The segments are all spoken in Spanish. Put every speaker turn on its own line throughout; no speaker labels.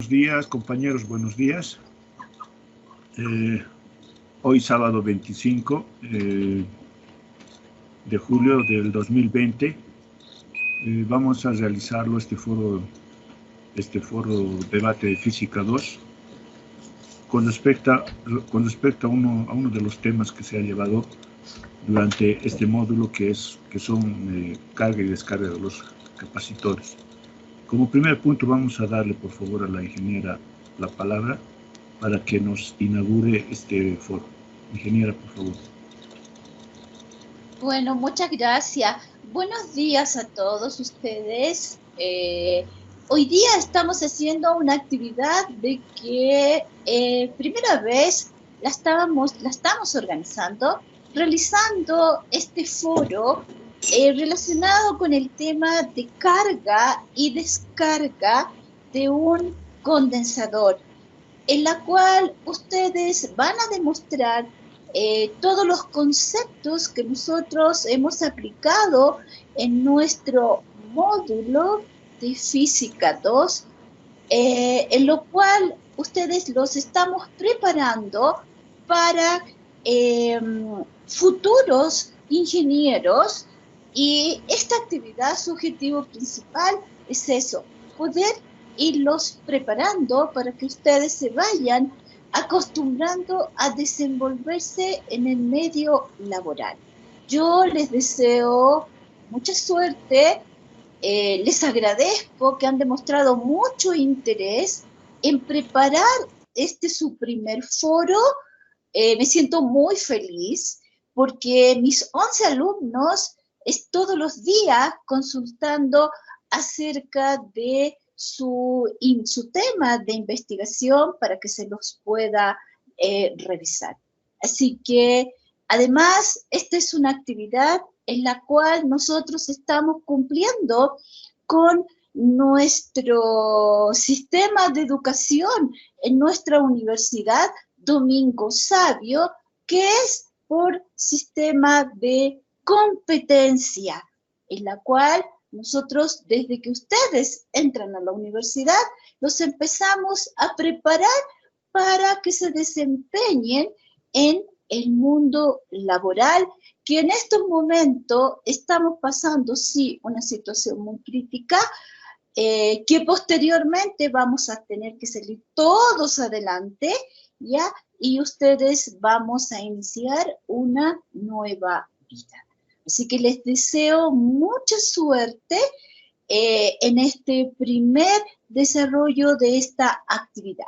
días, compañeros, buenos días. Hoy sábado 25 de julio del 2020 vamos a realizarlo este foro debate de Física 2 con respecto a uno de los temas que se ha llevado durante este módulo que son carga y descarga de los capacitores. Como primer punto vamos a darle por favor a la ingeniera la palabra para que nos inaugure este foro. Ingeniera, por favor.
Bueno, muchas gracias. Buenos días a todos ustedes. Hoy día estamos haciendo una actividad de que primera vez la estamos organizando, realizando este foro relacionado con el tema de carga y descarga de un condensador, en la cual ustedes van a demostrar todos los conceptos que nosotros hemos aplicado en nuestro módulo de Física 2, en lo cual ustedes los estamos preparando para futuros ingenieros, y esta actividad, su objetivo principal es eso, poder irlos preparando para que ustedes se vayan acostumbrando a desenvolverse en el medio laboral. Yo les deseo mucha suerte, les agradezco que han demostrado mucho interés en preparar su primer foro. Me siento muy feliz porque mis 11 alumnos todos los días consultando acerca de su tema de investigación para que se los pueda revisar. Así que, además, esta es una actividad en la cual nosotros estamos cumpliendo con nuestro sistema de educación en nuestra universidad Domingo Savio, que es por sistema de competencia, en la cual nosotros, desde que ustedes entran a la universidad, los empezamos a preparar para que se desempeñen en el mundo laboral, que en estos momentos estamos pasando, sí, una situación muy crítica, que posteriormente vamos a tener que salir todos adelante, ¿ya? Y ustedes vamos a iniciar una nueva vida. Así que les deseo mucha suerte en este primer desarrollo de esta actividad.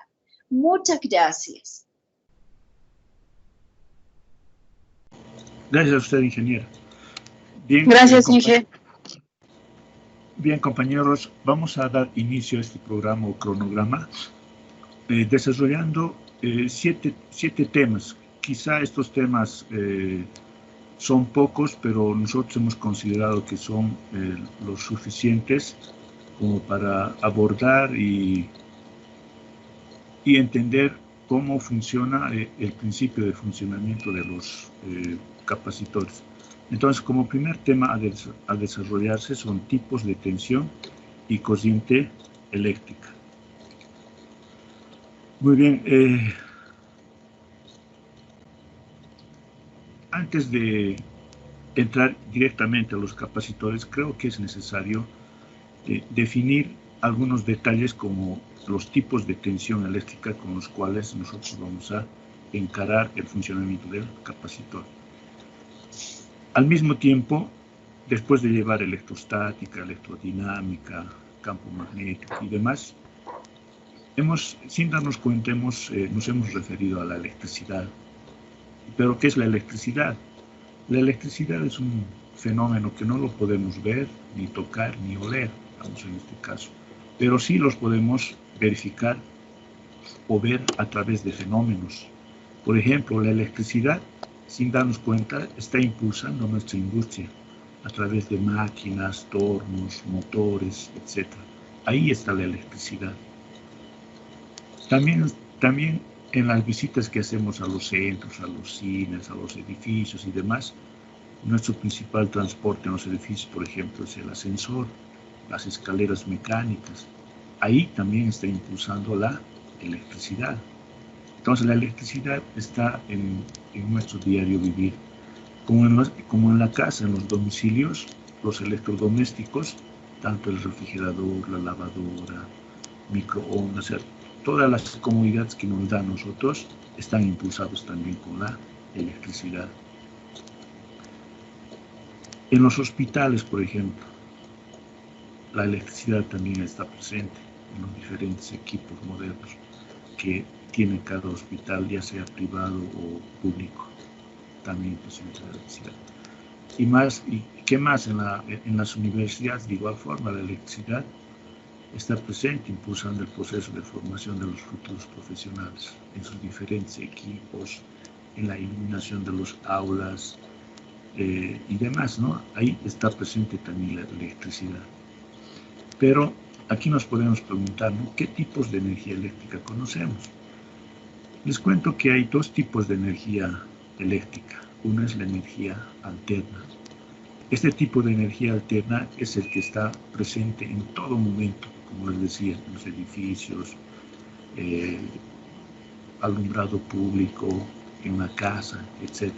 Muchas gracias.
Gracias a usted, ingeniera. Bien,
gracias, ingeniero.
Bien, compañeros, vamos a dar inicio a este programa o cronograma desarrollando siete temas. Quizá estos temas son pocos, pero nosotros hemos considerado que son lo suficientes como para abordar y entender cómo funciona el principio de funcionamiento de los capacitores. Entonces, como primer tema a desarrollarse son tipos de tensión y corriente eléctrica. Muy bien. Antes de entrar directamente a los capacitores, creo que es necesario definir algunos detalles como los tipos de tensión eléctrica con los cuales nosotros vamos a encarar el funcionamiento del capacitor. Al mismo tiempo, después de llevar electrostática, electrodinámica, campo magnético y demás, sin darnos cuenta, nos hemos referido a la electricidad. ¿Pero qué es la electricidad? La electricidad es un fenómeno que no lo podemos ver, ni tocar, ni oler, vamos en este caso, pero sí los podemos verificar o ver a través de fenómenos. Por ejemplo, la electricidad, sin darnos cuenta, está impulsando nuestra industria a través de máquinas, tornos, motores, etc. Ahí está la electricidad. También en las visitas que hacemos a los centros, a los cines, a los edificios y demás, nuestro principal transporte en los edificios, por ejemplo, es el ascensor, las escaleras mecánicas. ahí también está impulsando la electricidad. Entonces la electricidad está en nuestro diario vivir. Como en la casa, en los domicilios, los electrodomésticos, tanto el refrigerador, la lavadora, microondas, o sea, todas las comodidades que nos da a nosotros están impulsados también con la electricidad. En los hospitales, por ejemplo, la electricidad también está presente en los diferentes equipos modernos que tiene cada hospital, ya sea privado o público, también presente la electricidad. ¿Y qué más? En las universidades, de igual forma, la electricidad está presente, impulsando el proceso de formación de los futuros profesionales en sus diferentes equipos, en la iluminación de los aulas y demás, ¿no? Ahí está presente también la electricidad. Pero aquí nos podemos preguntar, ¿no? ¿Qué tipos de energía eléctrica conocemos? Les cuento que hay dos tipos de energía eléctrica. Una es la energía alterna. Este tipo de energía alterna es el que está presente en todo momento, como les decía, en los edificios, alumbrado público, en la casa, etc.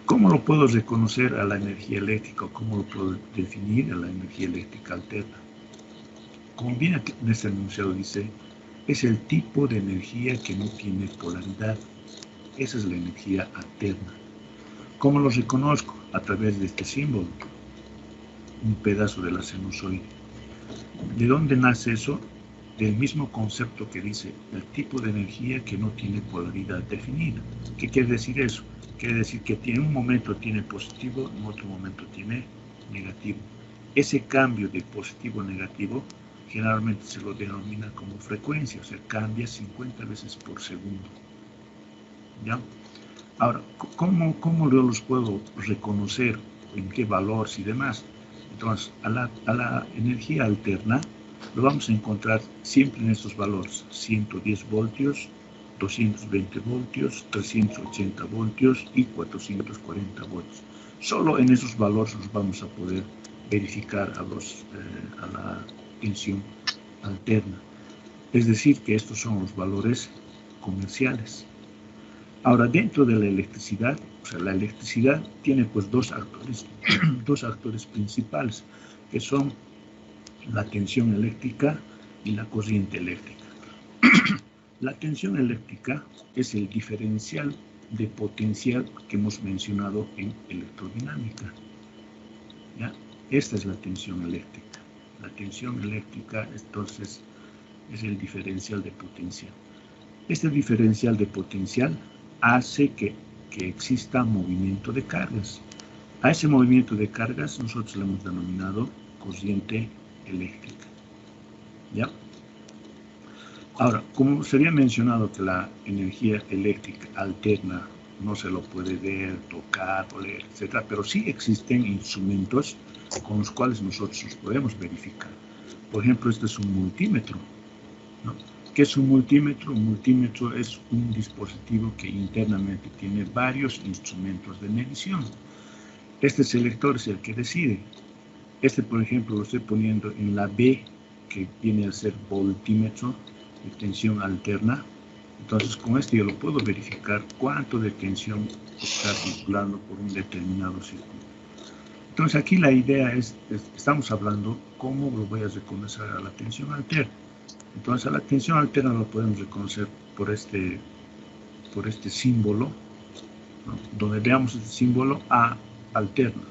¿Cómo lo puedo reconocer a la energía eléctrica o cómo lo puedo definir a la energía eléctrica alterna? Como bien en este enunciado dice, es el tipo de energía que no tiene polaridad. Esa es la energía alterna. ¿Cómo lo reconozco? A través de este símbolo, un pedazo de la sinusoide. ¿De dónde nace eso? Del mismo concepto que dice el tipo de energía que no tiene polaridad definida. ¿Qué quiere decir eso? Quiere decir que en un momento tiene positivo, en otro momento tiene negativo. Ese cambio de positivo a negativo generalmente se lo denomina como frecuencia, o sea, cambia 50 veces por segundo. ¿Ya? Ahora, ¿cómo yo los puedo reconocer? ¿En qué valores y demás? Entonces, a la energía alterna lo vamos a encontrar siempre en estos valores: 110 voltios, 220 voltios, 380 voltios y 440 voltios. Solo en esos valores nos vamos a poder verificar a la tensión alterna. Es decir, que estos son los valores comerciales. Ahora, dentro de la electricidad, o sea, la electricidad tiene pues dos actores principales, que son la tensión eléctrica y la corriente eléctrica. La tensión eléctrica es el diferencial de potencial que hemos mencionado en electrodinámica. ¿Ya? Esta es la tensión eléctrica. La tensión eléctrica, entonces, es el diferencial de potencial. Este diferencial de potencial hace que exista movimiento de cargas. A ese movimiento de cargas nosotros le hemos denominado corriente eléctrica. ¿Ya? Ahora, como se había mencionado que la energía eléctrica alterna no se lo puede ver, tocar, oler, etc., pero sí existen instrumentos con los cuales nosotros los podemos verificar. Por ejemplo, este es un multímetro, ¿no? ¿Qué es un multímetro? Un multímetro es un dispositivo que internamente tiene varios instrumentos de medición. Este selector es el que decide. Este, por ejemplo, lo estoy poniendo en la B, que viene a ser voltímetro de tensión alterna. Entonces, con este yo lo puedo verificar cuánto de tensión está circulando por un determinado circuito. Entonces, aquí la idea estamos hablando cómo lo voy a reconocer a la tensión alterna. Entonces, a la tensión alterna lo podemos reconocer por este símbolo, ¿no? Donde veamos este símbolo A alterna.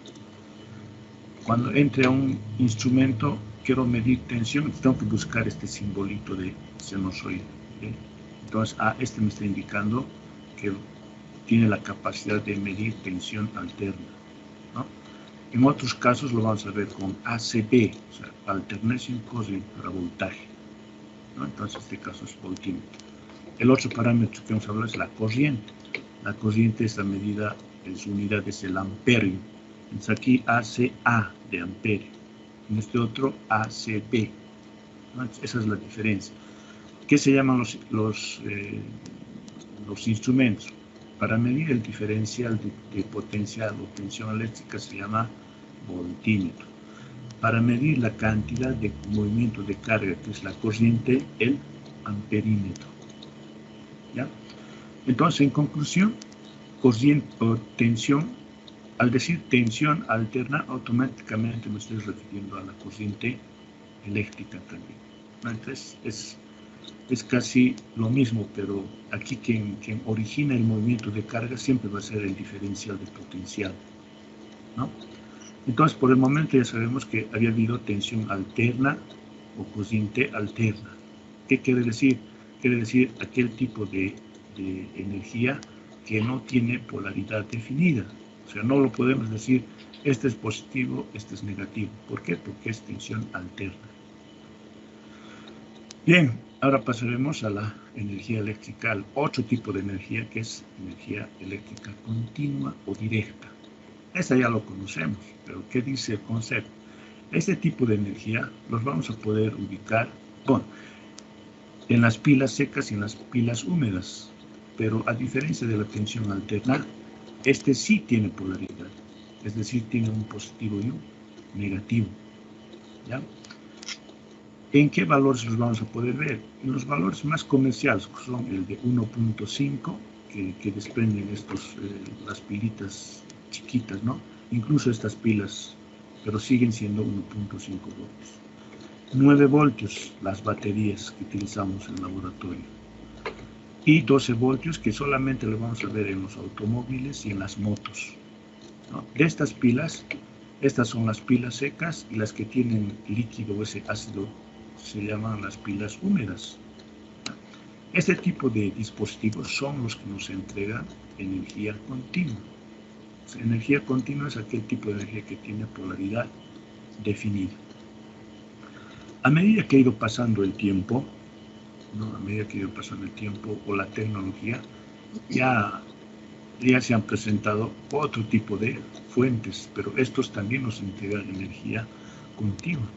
Cuando entre a un instrumento, quiero medir tensión, tengo que buscar este simbolito de sinusoide. ¿Sí? Entonces, este me está indicando que tiene la capacidad de medir tensión alterna, ¿no? En otros casos lo vamos a ver con ACV, o sea, Alternation Current para voltaje, ¿no? Entonces, este caso es voltímetro. El otro parámetro que vamos a hablar es la corriente. La corriente, esta medida en su unidad es el amperio. Entonces, aquí ACA de amperio. En este otro ACB, ¿no? Esa es la diferencia. ¿Qué se llaman los instrumentos? Para medir el diferencial de potencial o tensión eléctrica se llama voltímetro. para medir la cantidad de movimiento de carga, que es la corriente, el amperímetro. ¿Ya? Entonces, en conclusión, corriente o tensión, al decir tensión alterna, automáticamente me estoy refiriendo a la corriente eléctrica también. Entonces, es casi lo mismo, pero aquí quien origina el movimiento de carga siempre va a ser el diferencial de potencial, ¿no? Entonces, por el momento ya sabemos que había habido tensión alterna o corriente alterna. ¿Qué quiere decir? Quiere decir aquel tipo de energía que no tiene polaridad definida. O sea, no lo podemos decir, este es positivo, este es negativo. ¿Por qué? Porque es tensión alterna. Bien, ahora pasaremos a la energía eléctrica, al otro tipo de energía, que es energía eléctrica continua o directa. Esta ya lo conocemos, pero ¿qué dice el concepto? Este tipo de energía los vamos a poder ubicar, bueno, en las pilas secas y en las pilas húmedas, pero a diferencia de la tensión alterna, este sí tiene polaridad, es decir, tiene un positivo y un negativo, ¿ya? ¿En qué valores los vamos a poder ver? En los valores más comerciales, que son el de 1.5, que desprenden las pilitas chiquitas, ¿no? Incluso estas pilas, pero siguen siendo 1.5 voltios. 9 voltios las baterías que utilizamos en el laboratorio. Y 12 voltios que solamente lo vamos a ver en los automóviles y en las motos, ¿no? De estas pilas, estas son las pilas secas, y las que tienen líquido o ese ácido se llaman las pilas húmedas. Este tipo de dispositivos son los que nos entregan energía continua. O sea, energía continua es aquel tipo de energía que tiene polaridad definida. A medida que ha ido pasando el tiempo, ¿no? A medida que ha ido pasando el tiempo o la tecnología, ya se han presentado otro tipo de fuentes, pero estos también nos entregan energía continua.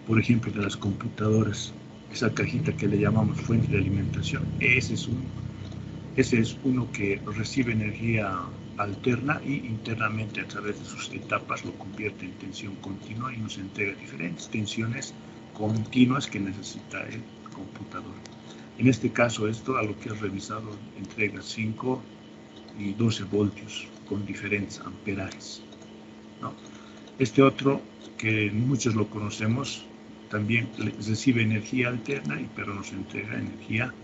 Por ejemplo, de las computadoras, esa cajita que le llamamos fuente de alimentación, ese es uno que recibe energía alterna y internamente a través de sus etapas lo convierte en tensión continua y nos entrega diferentes tensiones continuas que necesita el computador. En este caso, esto a lo que he revisado entrega 5 y 12 voltios con diferentes amperajes, ¿no? Este otro, que muchos lo conocemos, también recibe energía alterna, pero nos entrega energía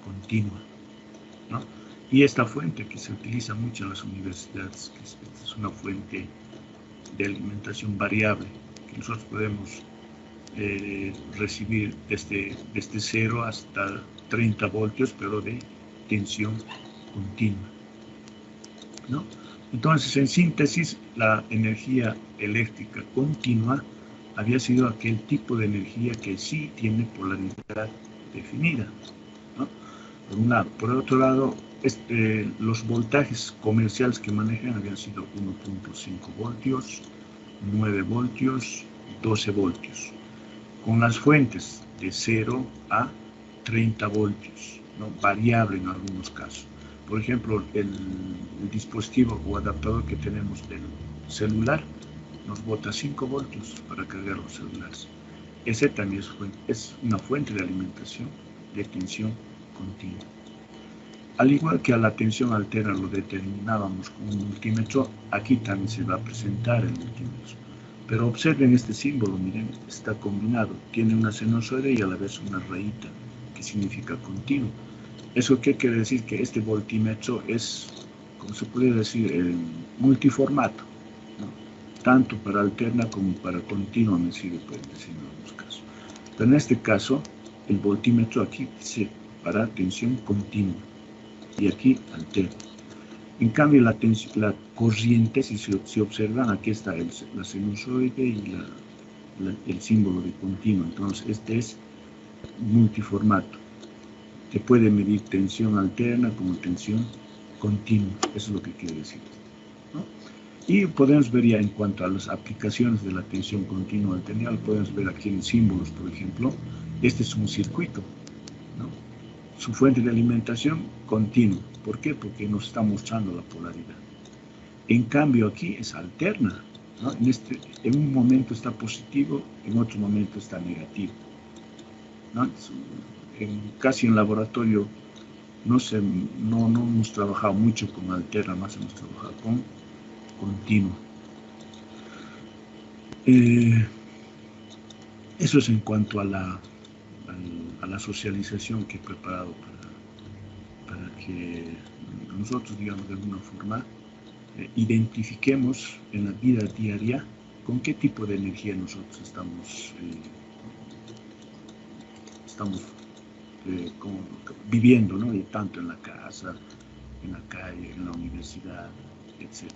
continua, ¿no? Y esta fuente que se utiliza mucho en las universidades, que es una fuente de alimentación variable, que nosotros podemos recibir desde 0 hasta 30 voltios, pero de tensión continua, ¿no? Entonces, en síntesis, la energía eléctrica continua había sido aquel tipo de energía que sí tiene polaridad definida, ¿no? Por un lado. Por otro lado, los voltajes comerciales que manejan habían sido 1.5 voltios, 9 voltios, 12 voltios, con las fuentes de 0 a 30 voltios, ¿no? Variable en algunos casos. Por ejemplo, el dispositivo o adaptador que tenemos del celular nos bota 5 voltios para cargar los celulares. Ese también es una fuente de alimentación de tensión continua. Al igual que a la tensión alterna lo determinábamos con un multímetro, aquí también se va a presentar el multímetro. Pero observen este símbolo, miren, está combinado, tiene una sinusoide y a la vez una rayita, que significa continuo. ¿Eso qué quiere decir? Que este voltímetro es, como se puede decir, multiformato, ¿no? Tanto para alterna como para continua me sirve, pueden decir en algunos casos. Pero en este caso, el voltímetro aquí dice para tensión continua y aquí alterna. En cambio, la corriente, si observan, aquí está la sinusoide y el símbolo de continuo. Entonces, este es multiformato. Se puede medir tensión alterna como tensión continua. Eso es lo que quiere decir, ¿no? Y podemos ver ya en cuanto a las aplicaciones de la tensión continua alterna, podemos ver aquí en símbolos, por ejemplo, este es un circuito, ¿no? Su fuente de alimentación continua. ¿Por qué? Porque nos está mostrando la polaridad. En cambio aquí es alterna. ¿no? En un momento está positivo, en otro momento está negativo, ¿no? Casi en laboratorio no hemos trabajado mucho con alterna, más hemos trabajado con continuo. Eso es en cuanto a la socialización que he preparado para que nosotros, digamos, de alguna forma, identifiquemos en la vida diaria con qué tipo de energía nosotros estamos viviendo, ¿no? Y tanto en la casa, en la calle, en la universidad, etc.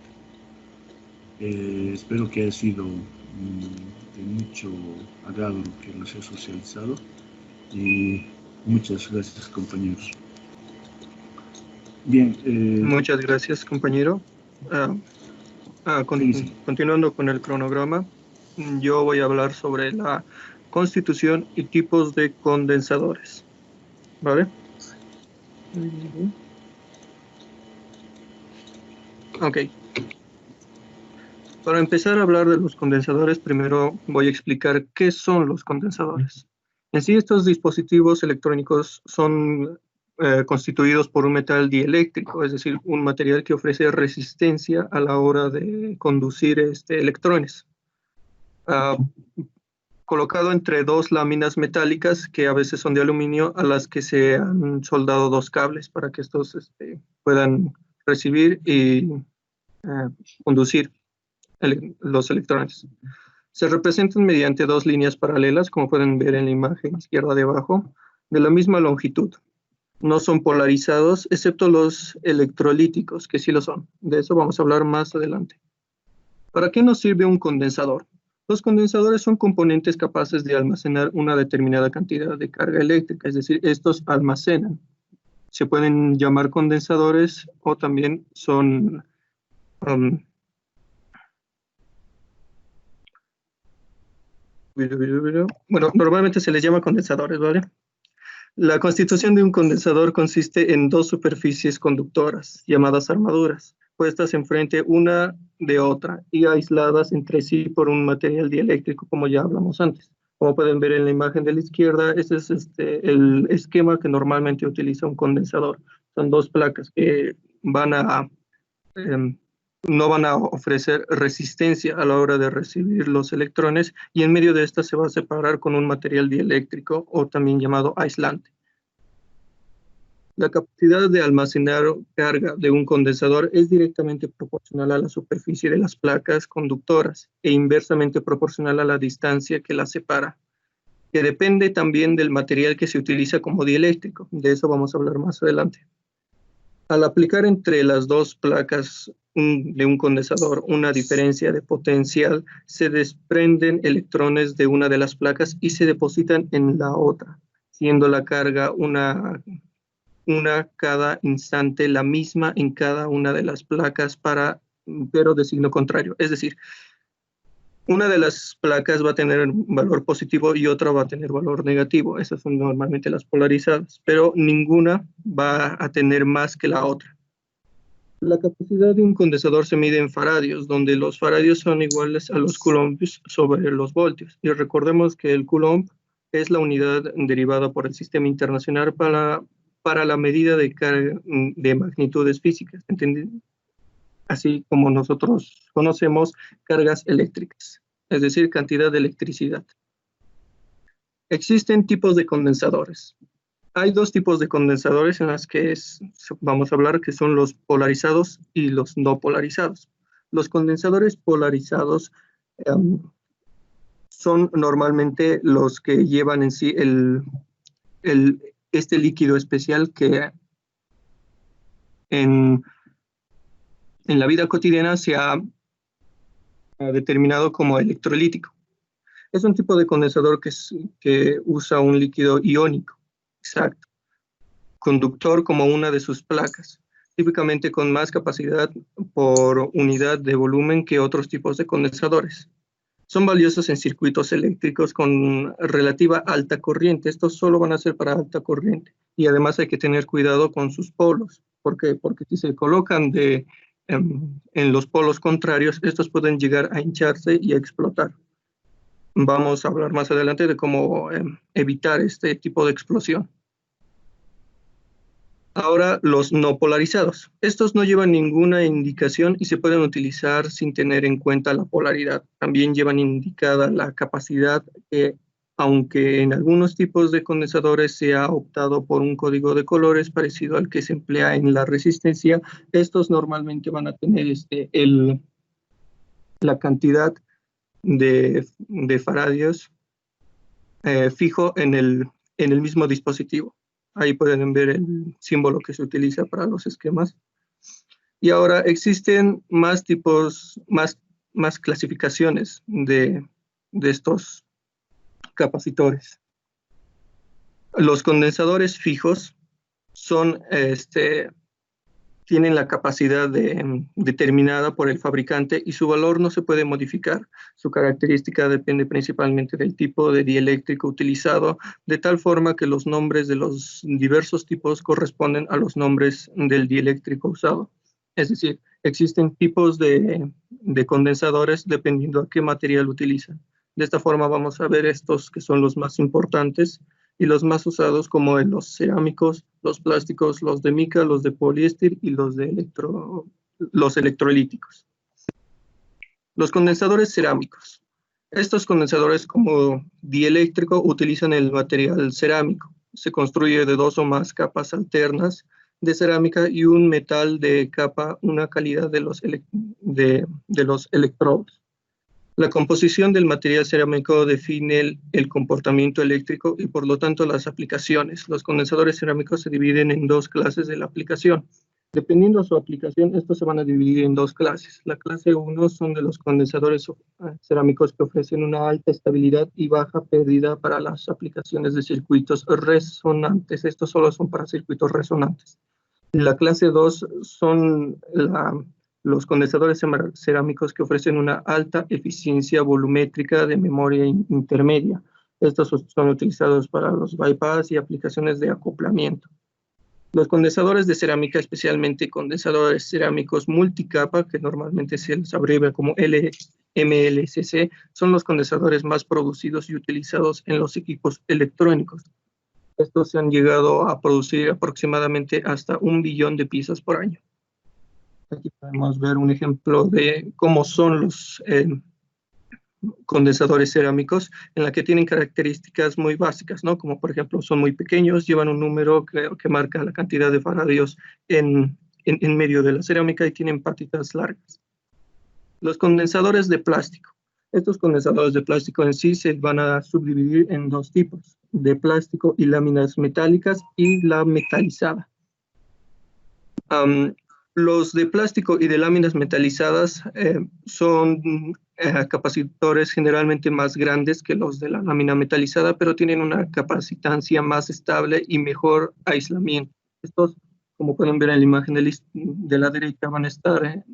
Espero que haya sido de mucho agrado lo que les he socializado y muchas gracias, compañeros. Bien.
Muchas gracias, compañero.
Sí.
Continuando con el cronograma, yo voy a hablar sobre la constitución y tipos de condensadores. ¿Vale? Ok. Para empezar a hablar de los condensadores, primero voy a explicar qué son los condensadores. En sí, estos dispositivos electrónicos son constituidos por un metal dieléctrico, es decir, un material que ofrece resistencia a la hora de conducir electrones. Colocado entre dos láminas metálicas que a veces son de aluminio, a las que se han soldado dos cables para que estos puedan recibir y conducir los electrones. Se representan mediante dos líneas paralelas, como pueden ver en la imagen izquierda de abajo, de la misma longitud. No son polarizados, excepto los electrolíticos, que sí lo son. De eso vamos a hablar más adelante. ¿Para qué nos sirve un condensador? Los condensadores son componentes capaces de almacenar una determinada cantidad de carga eléctrica, es decir, estos almacenan. Se pueden llamar condensadores o también son... bueno, normalmente se les llama condensadores, ¿vale? La constitución de un condensador consiste en dos superficies conductoras, llamadas armaduras, puestas enfrente una de otra y aisladas entre sí por un material dieléctrico, como ya hablamos antes. Como pueden ver en la imagen de la izquierda, ese es el esquema que normalmente utiliza un condensador. Son dos placas que no van a ofrecer resistencia a la hora de recibir los electrones, y en medio de esta se va a separar con un material dieléctrico o también llamado aislante. La capacidad de almacenar carga de un condensador es directamente proporcional a la superficie de las placas conductoras e inversamente proporcional a la distancia que las separa, que depende también del material que se utiliza como dieléctrico. De eso vamos a hablar más adelante. Al aplicar entre las dos placas de un condensador una diferencia de potencial, se desprenden electrones de una de las placas y se depositan en la otra, siendo la carga una cada instante la misma en cada una de las placas, pero de signo contrario. Es decir, una de las placas va a tener un valor positivo y otra va a tener valor negativo. Esas son normalmente las polarizadas, pero ninguna va a tener más que la otra. La capacidad de un condensador se mide en faradios, donde los faradios son iguales a los coulombs sobre los voltios. Y recordemos que el coulomb es la unidad derivada por el Sistema Internacional para la medida de carga de magnitudes físicas, ¿entendido? Así como nosotros conocemos cargas eléctricas, es decir, cantidad de electricidad. Existen tipos de condensadores. Hay dos tipos de condensadores en las que vamos a hablar, que son los polarizados y los no polarizados. Los condensadores polarizados son normalmente los que llevan en sí este líquido especial que en la vida cotidiana se ha determinado como electrolítico. Es un tipo de condensador que usa un líquido iónico, exacto, conductor como una de sus placas, típicamente con más capacidad por unidad de volumen que otros tipos de condensadores. Son valiosos en circuitos eléctricos con relativa alta corriente. Estos solo van a ser para alta corriente. Y además hay que tener cuidado con sus polos. ¿Por qué? Porque si se colocan de en los polos contrarios, estos pueden llegar a hincharse y a explotar. Vamos a hablar más adelante de cómo evitar este tipo de explosión. Ahora, los no polarizados. Estos no llevan ninguna indicación y se pueden utilizar sin tener en cuenta la polaridad. También llevan indicada la capacidad que, aunque en algunos tipos de condensadores se ha optado por un código de colores parecido al que se emplea en la resistencia, estos normalmente van a tener la cantidad de faradios fijo en el mismo dispositivo. Ahí pueden ver el símbolo que se utiliza para los esquemas. Y ahora existen más tipos, más clasificaciones de estos capacitores. Los condensadores fijos tienen la capacidad determinada por el fabricante y su valor no se puede modificar. Su característica depende principalmente del tipo de dieléctrico utilizado, de tal forma que los nombres de los diversos tipos corresponden a los nombres del dieléctrico usado. Es decir, existen tipos de condensadores dependiendo a qué material utilizan. De esta forma vamos a ver estos que son los más importantes y los más usados, como los cerámicos, los plásticos, los de mica, los de poliéster y los electrolíticos. Los condensadores cerámicos. Estos condensadores como dieléctrico utilizan el material cerámico. Se construye de 2 o más capas alternas de cerámica y un metal de capa, una calidad de los electrodos. La composición del material cerámico define el comportamiento eléctrico y por lo tanto las aplicaciones. Los condensadores cerámicos se dividen en 2 clases de la aplicación. Dependiendo de su aplicación, estos se van a dividir en 2 clases. La clase 1 son de los condensadores cerámicos que ofrecen una alta estabilidad y baja pérdida para las aplicaciones de circuitos resonantes. Estos solo son para circuitos resonantes. La clase 2 son los condensadores cerámicos que ofrecen una alta eficiencia volumétrica de memoria intermedia. Estos son utilizados para los bypass y aplicaciones de acoplamiento. Los condensadores de cerámica, especialmente condensadores cerámicos multicapa, que normalmente se les abrevia como MLCC, son los condensadores más producidos y utilizados en los equipos electrónicos. Estos se han llegado a producir aproximadamente hasta 1 billón de piezas por año. Aquí podemos ver un ejemplo de cómo son los condensadores cerámicos, en la que tienen características muy básicas, ¿no? Como por ejemplo son muy pequeños, llevan un número que marca la cantidad de faradios en medio de la cerámica y tienen patitas largas. Los condensadores de plástico. Estos condensadores de plástico en sí se van a subdividir en 2 tipos, de plástico y láminas metálicas y la metalizada. Los de plástico y de láminas metalizadas son capacitores generalmente más grandes que los de la lámina metalizada, pero tienen una capacitancia más estable y mejor aislamiento. Estos, como pueden ver en la imagen de la derecha, van a estar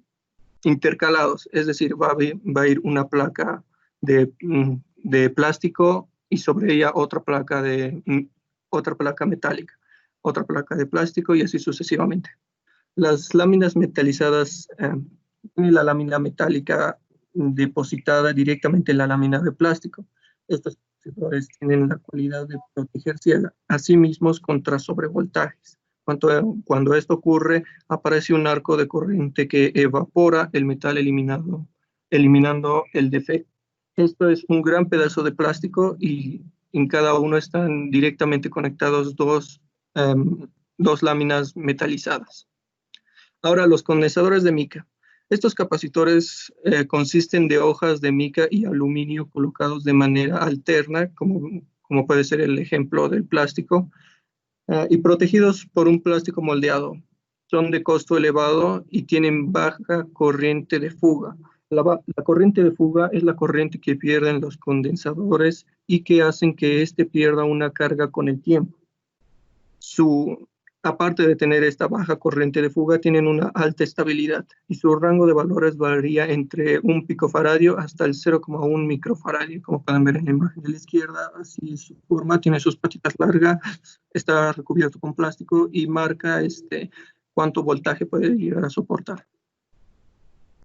intercalados, es decir, va a ir una placa de plástico y sobre ella otra placa metálica, otra placa de plástico y así sucesivamente. Las láminas metalizadas tienen la lámina metálica depositada directamente en la lámina de plástico. Estos capacitores tienen la cualidad de protegerse a sí mismos contra sobrevoltajes. Cuando esto ocurre, aparece un arco de corriente que evapora el metal eliminando el defecto. Esto es un gran pedazo de plástico y en cada uno están directamente conectados dos láminas metalizadas. Ahora, los condensadores de mica. Estos capacitores consisten de hojas de mica y aluminio colocados de manera alterna, como puede ser el ejemplo del plástico, y protegidos por un plástico moldeado. Son de costo elevado y tienen baja corriente de fuga. La corriente de fuga es la corriente que pierden los condensadores y que hacen que éste pierda una carga con el tiempo. Aparte de tener esta baja corriente de fuga, tienen una alta estabilidad y su rango de valores varía entre 1 picofaradio hasta el 0,1 microfaradio. Como pueden ver en la imagen de la izquierda, así es su forma, tiene sus patitas largas, está recubierto con plástico y marca cuánto voltaje puede llegar a soportar.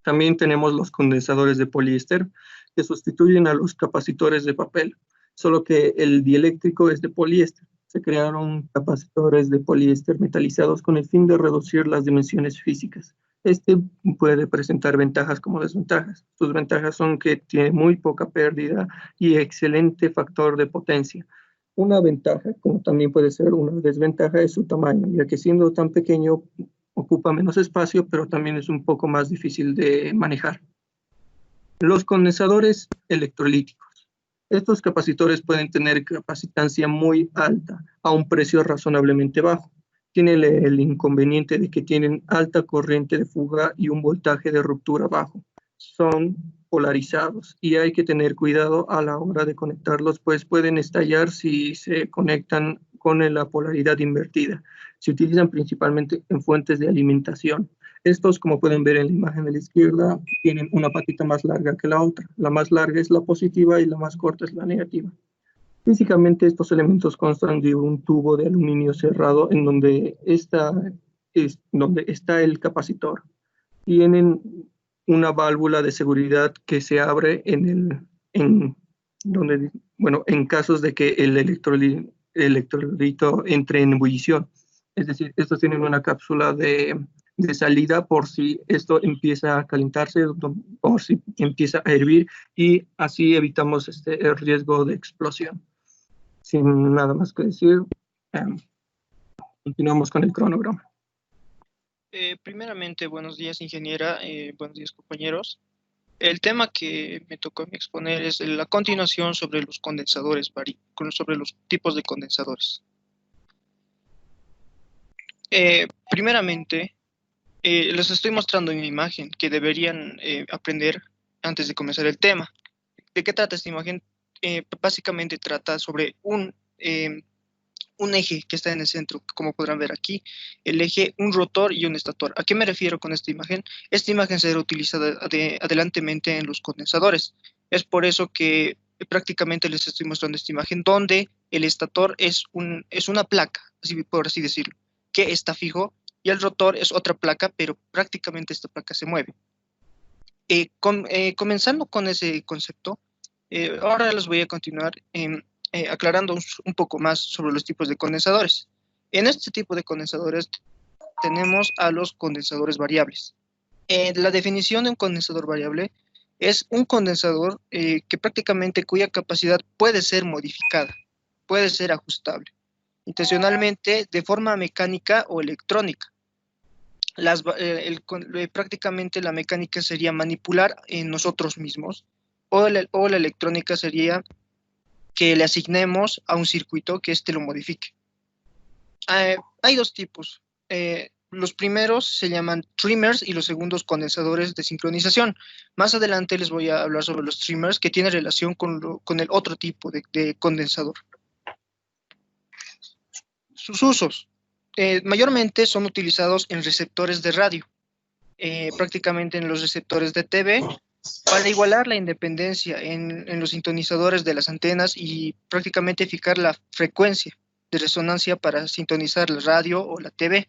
También tenemos los condensadores de poliéster, que sustituyen a los capacitores de papel, solo que el dieléctrico es de poliéster. Se crearon capacitores de poliéster metalizados con el fin de reducir las dimensiones físicas. Este puede presentar ventajas como desventajas. Sus ventajas son que tiene muy poca pérdida y excelente factor de potencia. Una ventaja, como también puede ser una desventaja, es su tamaño, ya que siendo tan pequeño ocupa menos espacio, pero también es un poco más difícil de manejar. Los condensadores electrolíticos. Estos capacitores pueden tener capacitancia muy alta a un precio razonablemente bajo. Tiene el inconveniente de que tienen alta corriente de fuga y un voltaje de ruptura bajo. Son polarizados y hay que tener cuidado a la hora de conectarlos, pues pueden estallar si se conectan con la polaridad invertida. Se utilizan principalmente en fuentes de alimentación. Estos, como pueden ver en la imagen de la izquierda, tienen una patita más larga que la otra. La más larga es la positiva y la más corta es la negativa. Físicamente, estos elementos constan de un tubo de aluminio cerrado en donde está el capacitor. Tienen una válvula de seguridad que se abre en casos de que el electrolito entre en ebullición. Es decir, estos tienen una cápsula de salida por si esto empieza a calentarse, por si empieza a hervir, y así evitamos el riesgo de explosión. Sin nada más que decir, continuamos con el cronograma.
Primeramente, buenos días, ingeniera, buenos días, compañeros. El tema que me tocó exponer es la continuación sobre los condensadores, sobre los tipos de condensadores. Primeramente, les estoy mostrando en mi imagen que deberían aprender antes de comenzar el tema. ¿De qué trata esta imagen? Básicamente trata sobre un eje que está en el centro, como podrán ver aquí, el eje, un rotor y un estator. ¿A qué me refiero con esta imagen? Esta imagen será utilizada adelantemente en los condensadores. Es por eso que prácticamente les estoy mostrando esta imagen, donde el estator es una placa, por así decirlo, que está fijo, y el rotor es otra placa, pero prácticamente esta placa se mueve. Comenzando con ese concepto, ahora les voy a continuar aclarando un poco más sobre los tipos de condensadores. En este tipo de condensadores tenemos a los condensadores variables. La definición de un condensador variable es un condensador que prácticamente cuya capacidad puede ser modificada, puede ser ajustable, intencionalmente de forma mecánica o electrónica. Prácticamente la mecánica sería manipular en nosotros mismos, o la electrónica sería que le asignemos a un circuito que éste lo modifique. Hay dos tipos. Los primeros se llaman trimmers y los segundos condensadores de sincronización. Más adelante les voy a hablar sobre los trimmers, que tienen relación con el otro tipo de condensador. Sus usos. Mayormente son utilizados en receptores de radio, prácticamente en los receptores de TV, para igualar la independencia en los sintonizadores de las antenas y prácticamente fijar la frecuencia de resonancia para sintonizar la radio o la TV.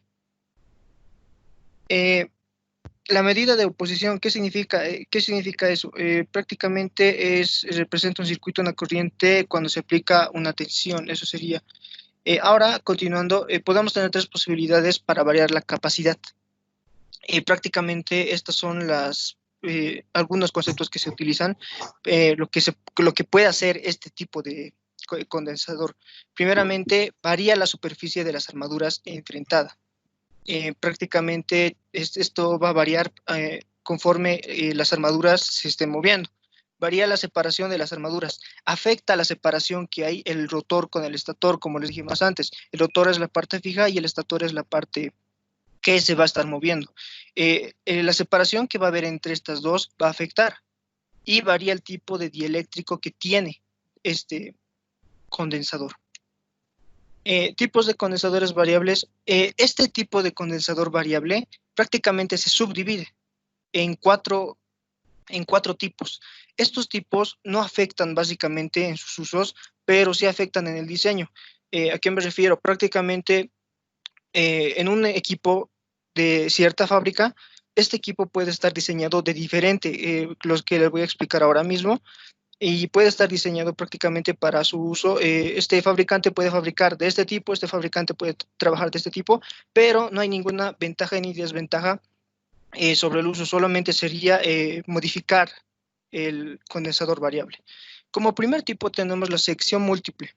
La medida de oposición, ¿qué significa eso? Prácticamente representa un circuito, una corriente cuando se aplica una tensión, eso sería. Ahora, continuando, podemos tener tres posibilidades para variar la capacidad. Prácticamente estas son algunos conceptos que se utilizan, lo que puede hacer este tipo de condensador. Primeramente, varía la superficie de las armaduras enfrentada. Prácticamente esto va a variar conforme las armaduras se estén moviendo. Varía la separación de las armaduras, afecta la separación que hay el rotor con el estator, como les dijimos antes. El rotor es la parte fija y el estator es la parte que se va a estar moviendo. La separación que va a haber entre estas dos va a afectar, y varía el tipo de dieléctrico que tiene este condensador. Tipos de condensadores variables. Este tipo de condensador variable prácticamente se subdivide en cuatro tipos. Estos tipos no afectan básicamente en sus usos, pero sí afectan en el diseño. ¿A qué me refiero? Prácticamente en un equipo de cierta fábrica este equipo puede estar diseñado de diferente, los que les voy a explicar ahora mismo, y puede estar diseñado prácticamente para su uso. Este fabricante puede fabricar de este tipo, este fabricante puede trabajar de este tipo, pero no hay ninguna ventaja ni desventaja sobre el uso, solamente sería modificar el condensador variable. Como primer tipo tenemos la sección múltiple.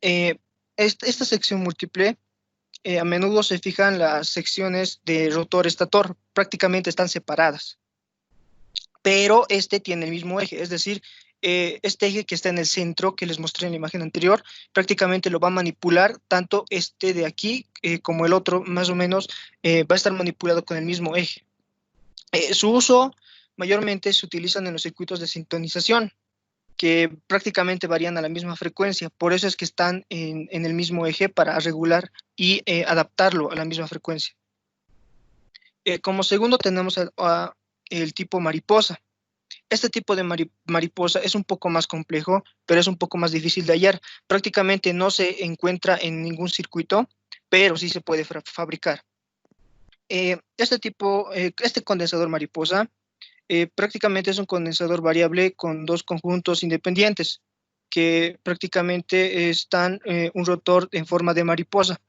Esta sección múltiple, a menudo se fijan las secciones de rotor-estator, prácticamente están separadas, pero este tiene el mismo eje, es decir, este eje que está en el centro, que les mostré en la imagen anterior, prácticamente lo va a manipular, tanto este de aquí como el otro, más o menos, va a estar manipulado con el mismo eje. Su uso mayormente se utilizan en los circuitos de sintonización, que prácticamente varían a la misma frecuencia, por eso es que están en el mismo eje para regular y adaptarlo a la misma frecuencia. Como segundo tenemos el tipo mariposa. Este tipo de mariposa es un poco más complejo, pero es un poco más difícil de hallar. Prácticamente no se encuentra en ningún circuito, pero sí se puede fabricar. Este condensador mariposa prácticamente es un condensador variable con dos conjuntos independientes que prácticamente están un rotor en forma de mariposa.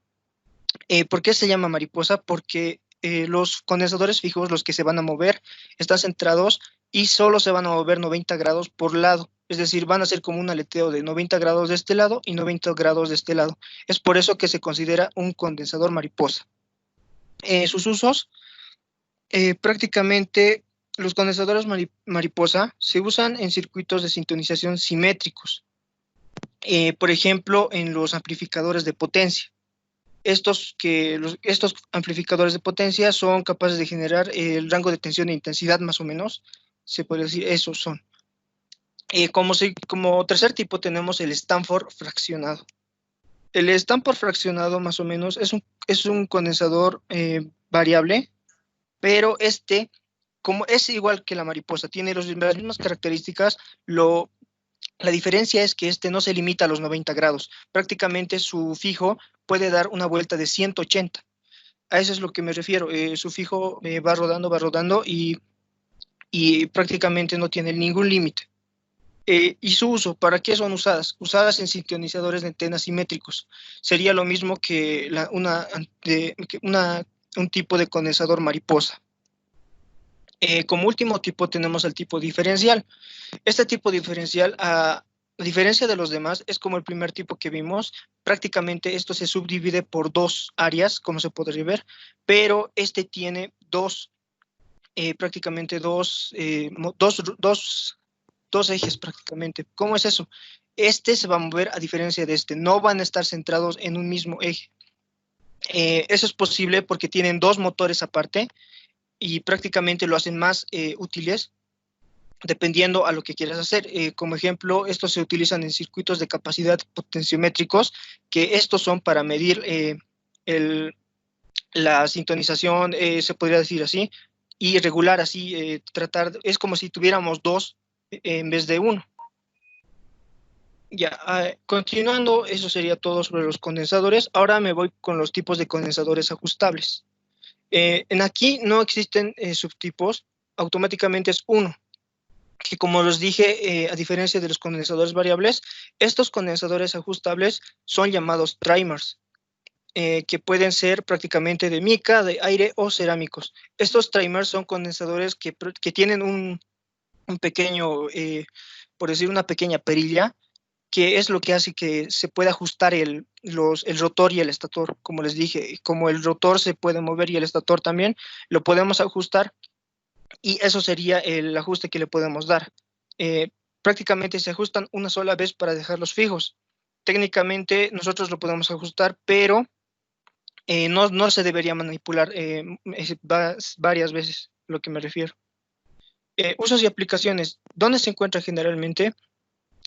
¿Por qué se llama mariposa? Porque los condensadores fijos, los que se van a mover, están centrados y solo se van a mover 90 grados por lado. Es decir, van a ser como un aleteo de 90 grados de este lado y 90 grados de este lado. Es por eso que se considera un condensador mariposa. Sus usos, prácticamente los condensadores mariposa se usan en circuitos de sintonización simétricos. Por ejemplo, en los amplificadores de potencia. Estos amplificadores de potencia son capaces de generar el rango de tensión e intensidad, más o menos, se puede decir, esos son. Como tercer tipo tenemos el Stanford fraccionado. El Stanford fraccionado, más o menos, es un condensador variable, pero como es igual que la mariposa, tiene las mismas características, la diferencia es que no se limita a los 90 grados. Prácticamente su fijo puede dar una vuelta de 180. A eso es lo que me refiero. Su fijo va rodando y prácticamente no tiene ningún límite. Y su uso, ¿para qué son usadas? Usadas en sintonizadores de antenas simétricos. Sería lo mismo que un tipo de condensador mariposa. Como último tipo tenemos el tipo diferencial. Este tipo diferencial, a diferencia de los demás, es como el primer tipo que vimos. Prácticamente esto se subdivide por dos áreas, como se podría ver, pero este tiene prácticamente dos ejes prácticamente. ¿Cómo es eso? Este se va a mover a diferencia de este, no van a estar centrados en un mismo eje. Eso es posible porque tienen dos motores aparte y prácticamente lo hacen más útiles dependiendo a lo que quieras hacer. Como ejemplo, estos se utilizan en circuitos de capacidad potenciométricos, que estos son para medir la sintonización, se podría decir así, y regular así, es como si tuviéramos dos en vez de uno. Ya, continuando, eso sería todo sobre los condensadores. Ahora me voy con los tipos de condensadores ajustables. En aquí no existen subtipos, automáticamente es uno, que como les dije, a diferencia de los condensadores variables, estos condensadores ajustables son llamados trimers, que pueden ser prácticamente de mica, de aire o cerámicos. Estos trimers son condensadores que tienen un pequeño, por decir, una pequeña perilla, que es lo que hace que se pueda ajustar el rotor y el estator. Como les dije, como el rotor se puede mover y el estator también, lo podemos ajustar y eso sería el ajuste que le podemos dar. Prácticamente se ajustan una sola vez para dejarlos fijos. Técnicamente nosotros lo podemos ajustar, pero no se debería manipular varias veces, lo que me refiero. Usos y aplicaciones. ¿Dónde se encuentra generalmente?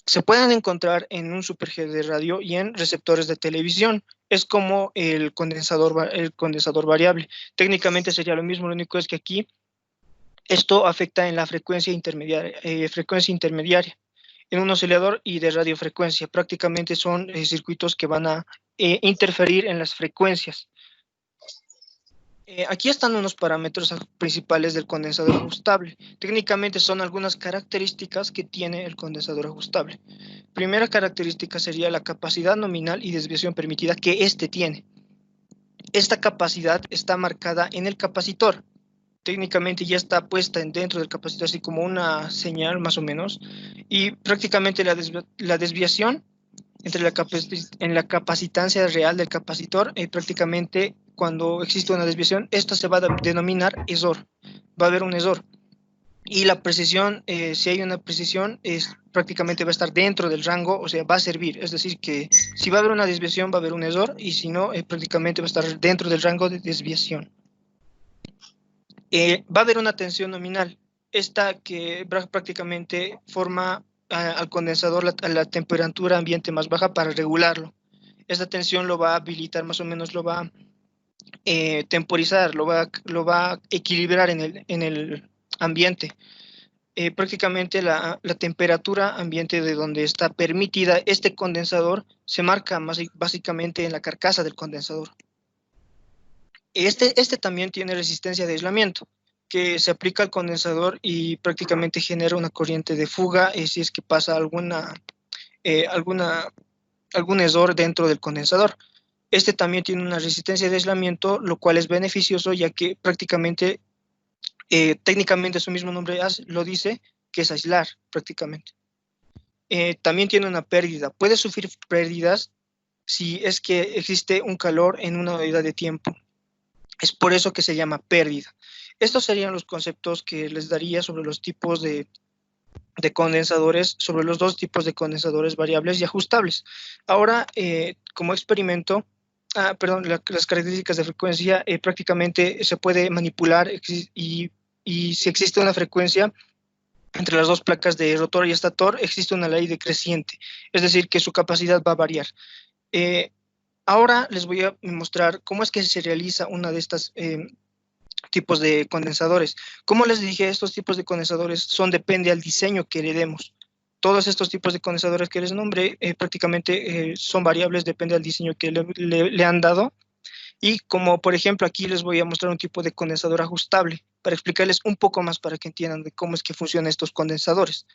Se pueden encontrar en un super-G de radio y en receptores de televisión. Es como el condensador variable. Técnicamente sería lo mismo, lo único es que aquí esto afecta en la frecuencia intermediaria, en un oscilador y de radiofrecuencia. Prácticamente son circuitos que van a interferir en las frecuencias. Aquí están unos parámetros principales del condensador ajustable. Técnicamente son algunas características que tiene el condensador ajustable. Primera característica sería la capacidad nominal y desviación permitida que éste tiene. Esta capacidad está marcada en el capacitor. Técnicamente ya está puesta dentro del capacitor, así como una señal más o menos. Y prácticamente la desviación entre la capacitancia real del capacitor, prácticamente cuando existe una desviación, esta se va a denominar ESOR, va a haber un ESOR. Y la precisión, si hay una precisión, prácticamente va a estar dentro del rango, o sea, va a servir. Es decir, que si va a haber una desviación, va a haber un ESOR, y si no, prácticamente va a estar dentro del rango de desviación. Va a haber una tensión nominal, esta que prácticamente forma al condensador la temperatura ambiente más baja para regularlo. Esta tensión lo va a habilitar, más o menos lo va a temporizar, lo va a equilibrar en el ambiente. Prácticamente la temperatura ambiente de donde está permitida este condensador se marca básicamente en la carcasa del condensador. Este también tiene resistencia de aislamiento, que se aplica al condensador y prácticamente genera una corriente de fuga si es que pasa algún error dentro del condensador. Este también tiene una resistencia de aislamiento, lo cual es beneficioso, ya que prácticamente, técnicamente su mismo nombre lo dice, que es aislar prácticamente. También tiene una pérdida. Puede sufrir pérdidas si es que existe un calor en una unidad de tiempo. Es por eso que se llama pérdida. Estos serían los conceptos que les daría sobre los tipos de condensadores, sobre los dos tipos de condensadores variables y ajustables. Ahora, como experimento, las características de frecuencia prácticamente se puede manipular y si existe una frecuencia entre las dos placas de rotor y estator, existe una ley decreciente, es decir, que su capacidad va a variar. Ahora les voy a mostrar cómo es que se realiza una de estas tipos de condensadores. Como les dije, estos tipos de condensadores depende del diseño que le demos. Todos estos tipos de condensadores que les nombré prácticamente son variables, depende del diseño que le han dado. Y como por ejemplo aquí les voy a mostrar un tipo de condensador ajustable para explicarles un poco más para que entiendan de cómo es que funcionan estos condensadores.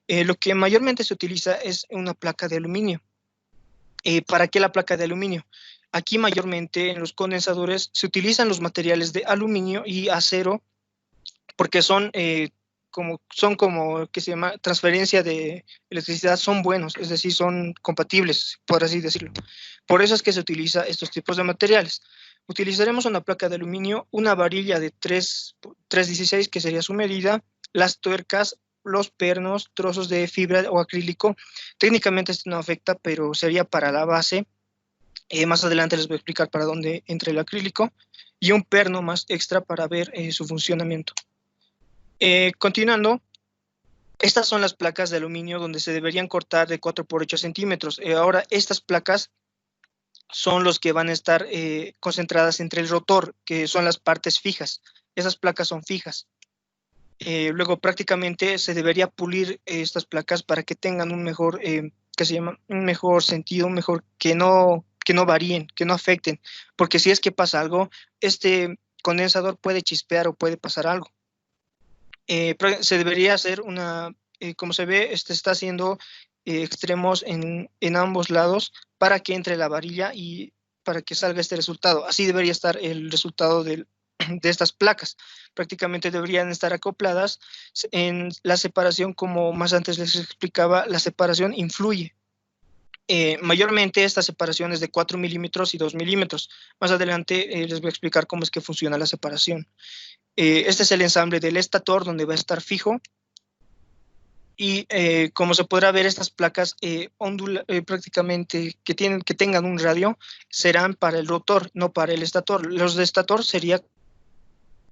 Lo que mayormente se utiliza es una placa de aluminio. ¿Para qué la placa de aluminio? Aquí mayormente en los condensadores se utilizan los materiales de aluminio y acero porque son como que se llama transferencia de electricidad, son buenos, es decir, son compatibles, por así decirlo. Por eso es que se utiliza estos tipos de materiales. Utilizaremos una placa de aluminio, una varilla de 316, que sería su medida, las tuercas, los pernos, trozos de fibra o acrílico. Técnicamente esto no afecta, pero sería para la base. Más adelante les voy a explicar para dónde entra el acrílico, y un perno más extra para ver su funcionamiento. Continuando, estas son las placas de aluminio donde se deberían cortar de 4 por 8 centímetros. Ahora, estas placas son los que van a estar concentradas entre el rotor, que son las partes fijas. Esas placas son fijas. Luego, prácticamente se debería pulir estas placas para que tengan un mejor, un mejor sentido, que no varíen, que no afecten. Porque si es que pasa algo, este condensador puede chispear o puede pasar algo. Se debería hacer como se ve, está haciendo extremos en ambos lados para que entre la varilla y para que salga este resultado. Así debería estar el resultado de estas placas. Prácticamente deberían estar acopladas en la separación, como más antes les explicaba, la separación influye. Mayormente esta separación es de 4 milímetros y 2 milímetros. Más adelante les voy a explicar cómo es que funciona la separación. Este es el ensamble del estator, donde va a estar fijo. Y como se podrá ver, estas placas prácticamente que tengan un radio serán para el rotor, no para el estator. Los de estator sería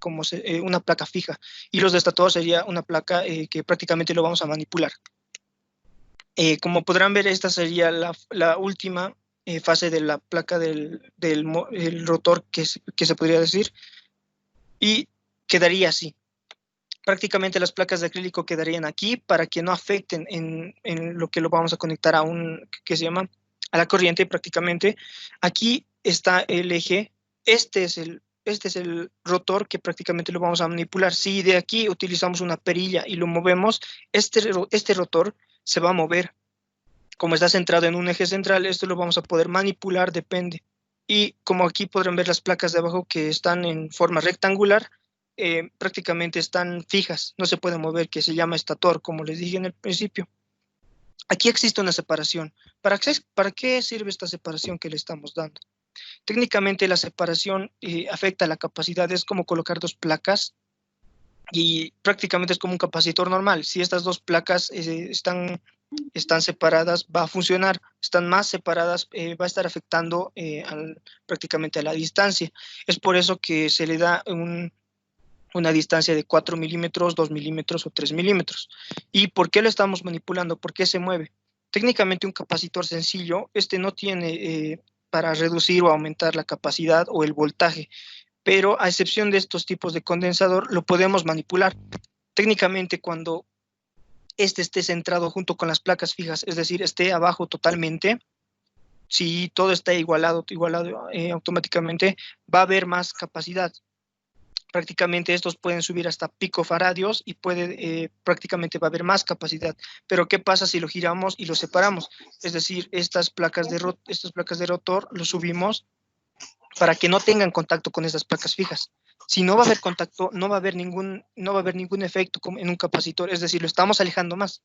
como una placa fija, y los de estator sería una placa que prácticamente lo vamos a manipular. Como podrán ver, esta sería la última fase de la placa del rotor, que se podría decir, y quedaría así. Prácticamente las placas de acrílico quedarían aquí para que no afecten en lo que lo vamos a conectar a a la corriente. Prácticamente aquí está el eje. Este es este es el rotor que prácticamente lo vamos a manipular. Si de aquí utilizamos una perilla y lo movemos, este rotor se va a mover. Como está centrado en un eje central, esto lo vamos a poder manipular, depende. Y como aquí podrán ver las placas de abajo que están en forma rectangular, prácticamente están fijas, no se puede mover, que se llama estator, como les dije en el principio. Aquí existe una separación. ¿Para qué sirve esta separación que le estamos dando? Técnicamente la separación afecta a la capacidad, es como colocar dos placas y prácticamente es como un capacitor normal. Si estas dos placas están separadas, va a funcionar. Están más separadas, va a estar afectando prácticamente a la distancia. Es por eso que se le da una distancia de 4 milímetros, 2 milímetros o 3 milímetros. ¿Y por qué lo estamos manipulando? ¿Por qué se mueve? Técnicamente un capacitor sencillo, no tiene para reducir o aumentar la capacidad o el voltaje, pero a excepción de estos tipos de condensador, lo podemos manipular. Técnicamente cuando esté centrado junto con las placas fijas, es decir, esté abajo totalmente, si todo está igualado automáticamente, va a haber más capacidad. Prácticamente estos pueden subir hasta picofaradios y prácticamente va a haber más capacidad. Pero ¿qué pasa si lo giramos y lo separamos? Es decir, estas placas de rotor lo subimos para que no tengan contacto con estas placas fijas. Si no va a haber contacto, no va a haber ningún efecto como en un capacitor, es decir, lo estamos alejando más.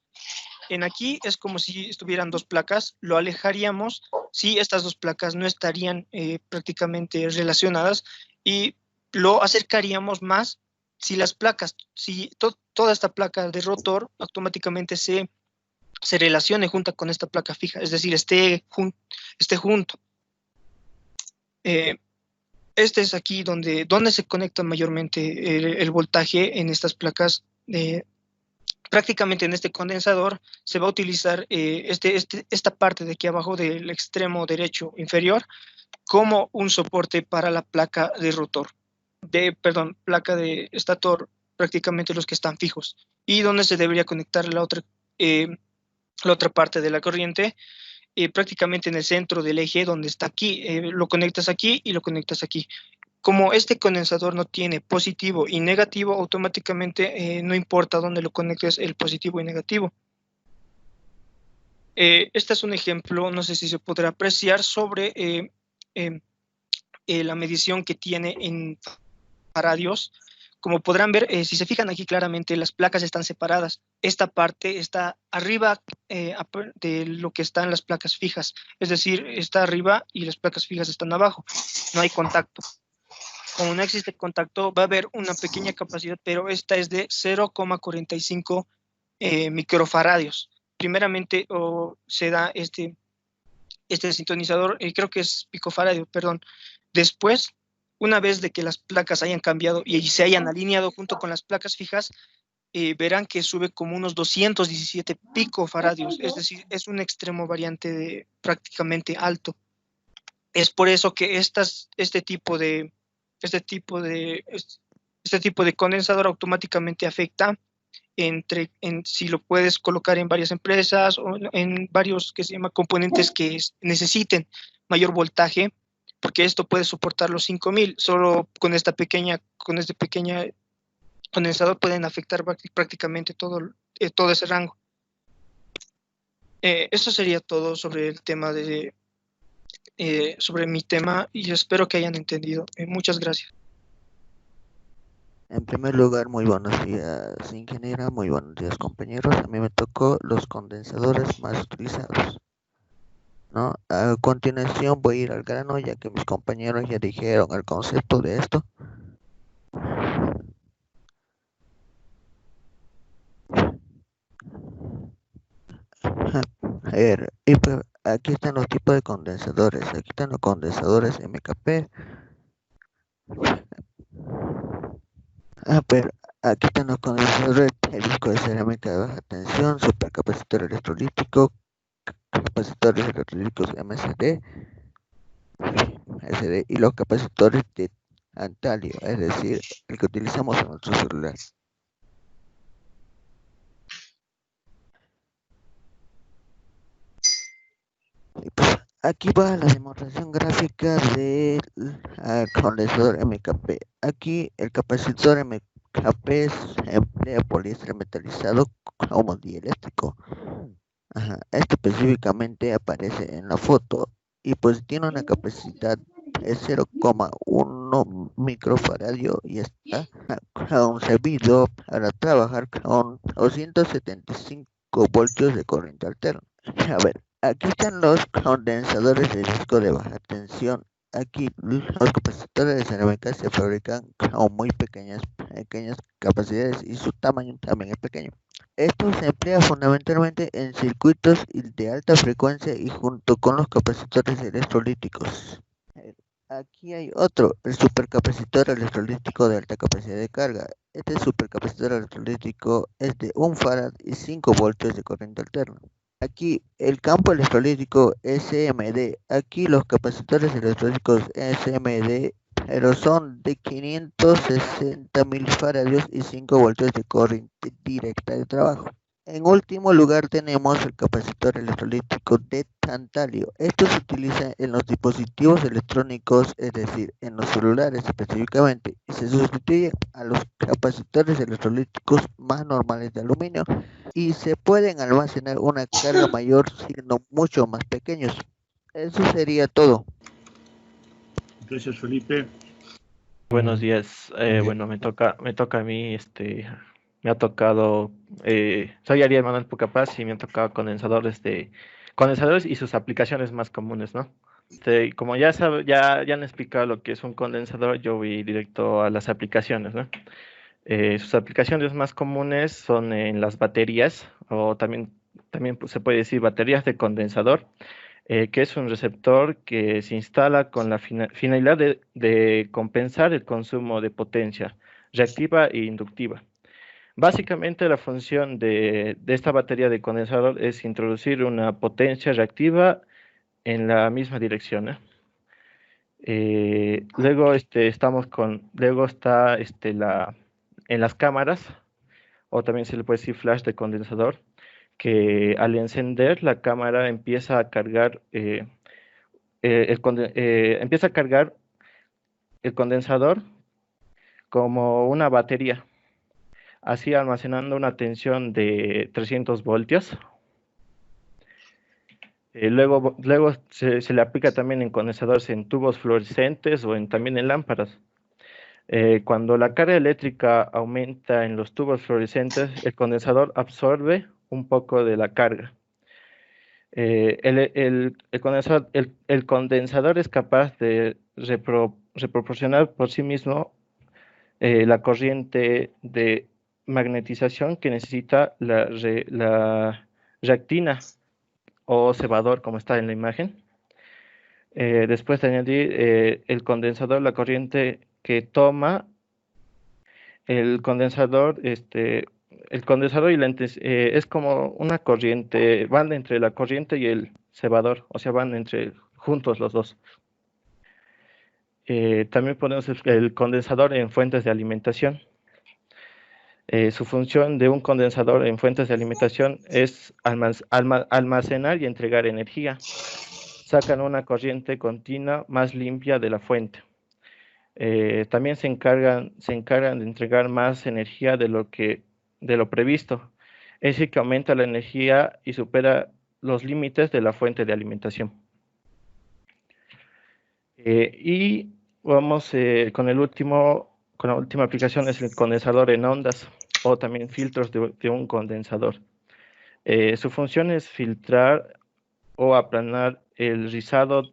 En aquí es como si estuvieran dos placas, lo alejaríamos si estas dos placas no estarían prácticamente relacionadas y lo acercaríamos más si las placas, toda esta placa de rotor automáticamente se relacione junto con esta placa fija, es decir, esté junto. Este es aquí donde se conecta mayormente el voltaje en estas placas. Prácticamente en este condensador se va a utilizar esta parte de aquí abajo del extremo derecho inferior como un soporte para la placa de rotor, placa de estator, prácticamente los que están fijos, y donde se debería conectar la otra parte de la corriente, prácticamente en el centro del eje donde está aquí, lo conectas aquí y lo conectas aquí. Como este condensador no tiene positivo y negativo, automáticamente no importa dónde lo conectes el positivo y negativo. Este es un ejemplo, no sé si se podrá apreciar, sobre la medición que tiene en faradios. Como podrán ver, si se fijan aquí claramente, las placas están separadas. Esta parte está arriba de lo que están las placas fijas. Es decir, está arriba y las placas fijas están abajo. No hay contacto. Como no existe contacto, va a haber una pequeña capacidad, pero esta es de 0,45 microfaradios. Primeramente se da este sintonizador, creo que es picofaradio, perdón. Después, una vez de que las placas hayan cambiado y se hayan alineado junto con las placas fijas, verán que sube como unos 217 picofaradios, es decir, es un extremo variante prácticamente alto. Es por eso que este tipo de condensador automáticamente afecta si lo puedes colocar en varias empresas o en varios que se llama componentes que necesiten mayor voltaje, porque esto puede soportar los 5000. Solo con este pequeño condensador pueden afectar prácticamente todo ese rango. Eso sería todo sobre el tema sobre mi tema, y espero que hayan entendido. Muchas gracias.
En primer lugar, muy buenos días, ingeniera, muy buenos días, compañeros. A mí me tocó los condensadores más utilizados, ¿no? A continuación voy a ir al grano, ya que mis compañeros ya dijeron el concepto de esto. A ver, y pues aquí están los tipos de condensadores. Aquí están los condensadores MKP. Pero aquí están los condensadores de disco de cerámica de baja tensión, supercapacitor electrolítico, capacitores electrolíticos MCD, SD, y los capacitores de antalio, es decir, el que utilizamos en nuestro celular. Y pues aquí va la demostración gráfica del condensador MKP. Aquí el capacitor MKP emplea poliéster metalizado como dieléctrico. Esto específicamente aparece en la foto y pues tiene una capacidad de 0,1 microfaradio y está concebido para trabajar con 275 voltios de corriente alterna. A ver, aquí están los condensadores de disco de baja tensión. Aquí los capacitores de cerámica se fabrican con muy pequeñas capacidades y su tamaño también es pequeño. Esto se emplea fundamentalmente en circuitos de alta frecuencia y junto con los capacitores electrolíticos. Aquí hay otro, el supercapacitor electrolítico de alta capacidad de carga. Este supercapacitor electrolítico es de 1 farad y 5 voltios de corriente alterna. Aquí el campo electrolítico SMD. Aquí los capacitores electrolíticos SMD pero son de 560 milifaradios y 5 voltios de corriente directa de trabajo. En último lugar tenemos el capacitor electrolítico de tantalio. Esto se utiliza en los dispositivos electrónicos, es decir, en los celulares específicamente, y se sustituye a los capacitores electrolíticos más normales de aluminio y se pueden almacenar una carga mayor siendo mucho más pequeños. Eso sería todo.
Gracias, Felipe.
Buenos días. Bueno, me toca a mí, me ha tocado, soy Ariel Manuel Pucapaz y me han tocado condensadores y sus aplicaciones más comunes, ¿no? Como ya han explicado lo que es un condensador, yo voy directo a las aplicaciones, ¿no? Sus aplicaciones más comunes son en las baterías, o también se puede decir baterías de condensador, que es un receptor que se instala con la finalidad de compensar el consumo de potencia reactiva e inductiva. Básicamente la función de esta batería de condensador es introducir una potencia reactiva en la misma dirección, ¿eh? Luego está en las cámaras, o también se le puede decir flash de condensador, que al encender la cámara empieza a cargar empieza a cargar el condensador como una batería, así almacenando una tensión de 300 voltios. Luego se le aplica también en condensadores en tubos fluorescentes o también en lámparas. Cuando la carga eléctrica aumenta en los tubos fluorescentes, el condensador absorbe un poco de la carga. El condensador es capaz de reproporcionar por sí mismo la corriente de magnetización que necesita la reactina o cebador, como está en la imagen. Después de añadir el condensador, la corriente que toma el condensador, es como una corriente, van entre la corriente y el cebador, o sea, van juntos los dos. También ponemos el condensador en fuentes de alimentación. Su función de un condensador en fuentes de alimentación es almacenar y entregar energía. Sacan una corriente continua más limpia de la fuente. También se encargan de entregar más energía de lo previsto. Es decir, que aumenta la energía y supera los límites de la fuente de alimentación. Y vamos con la última aplicación, es el condensador en ondas o también filtros de un condensador. Su función es filtrar o aplanar el rizado,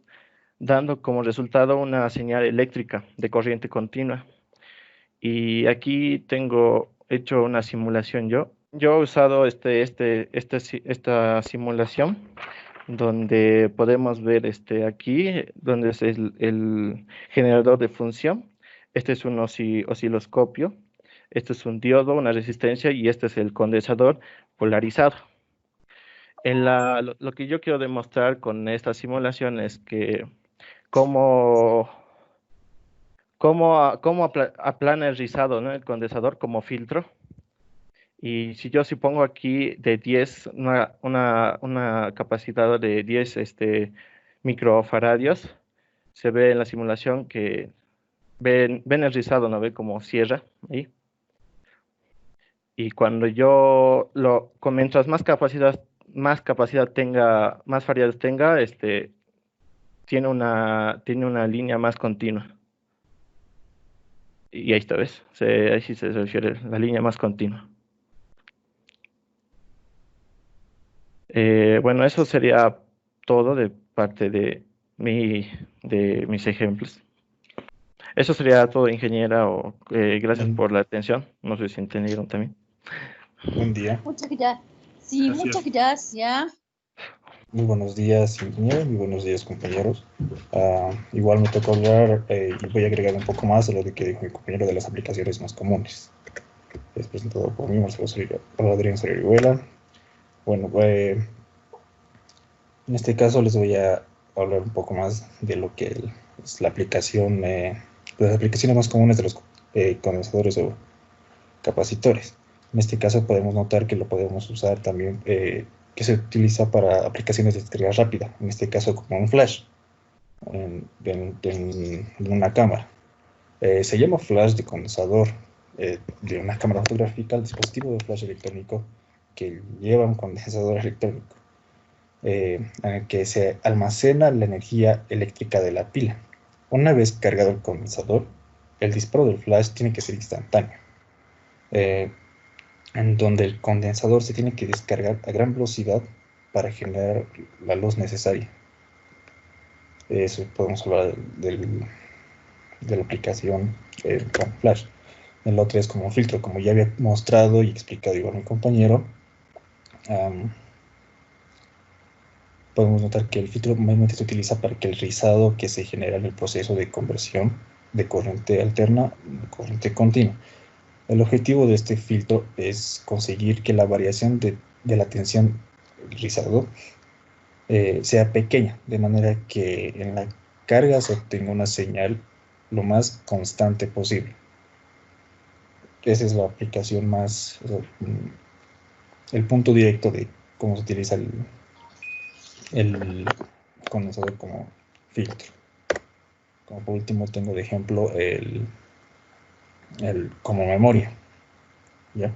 dando como resultado una señal eléctrica de corriente continua. Y aquí tengo hecho una simulación yo. Yo he usado esta simulación, donde podemos ver aquí, donde es el generador de función. Este es un osciloscopio, este es un diodo, una resistencia, y este es el condensador polarizado. Lo que yo quiero demostrar con esta simulación es que cómo aplana el rizado, ¿no? El condensador como filtro. Y si pongo aquí de 10, una capacidad de 10 microfaradios. Se ve en la simulación que ven el rizado, ¿no ve? Como cierra ahí. Y cuando mientras más capacidad tenga, más faradios tenga, tiene una línea más continua. Y ahí está, ¿ves? Ahí sí se refiere la línea más continua. Bueno, eso sería todo de parte de mis ejemplos. Eso sería todo, ingeniera, gracias por la atención. No sé si entendieron también.
Buen día.
Muchas gracias. Sí,
Gracias.
muchas gracias.
Muy buenos días, ingeniero. Muy buenos días, compañeros. Igual me tocó hablar y voy a agregar un poco más a lo que dijo mi compañero de las aplicaciones más comunes. Es presentado por mí, Adrián Orihuela. Bueno, en este caso les voy a hablar un poco más de lo que es la aplicación, las aplicaciones más comunes de los condensadores o capacitores. En este caso podemos notar que lo podemos usar también, que se utiliza para aplicaciones de descarga rápida, en este caso como un flash en una cámara. Se llama flash de condensador de una cámara fotográfica al dispositivo de flash electrónico que lleva un condensador electrónico en el que se almacena la energía eléctrica de la pila. Una vez cargado el condensador, el disparo del flash tiene que ser instantáneo, en donde el condensador se tiene que descargar a gran velocidad para generar la luz necesaria. Eso podemos hablar de la aplicación con flash. El otro es como un filtro, como ya había mostrado y explicado igual mi compañero. Podemos notar que el filtro normalmente se utiliza para que el rizado que se genera en el proceso de conversión de corriente alterna a corriente continua. El objetivo de este filtro es conseguir que la variación de la tensión del rizado sea pequeña, de manera que en la carga se obtenga una señal lo más constante posible. Esa es la aplicación más, el punto directo de cómo se utiliza el condensador como filtro. Como por último tengo de ejemplo como memoria, ¿ya?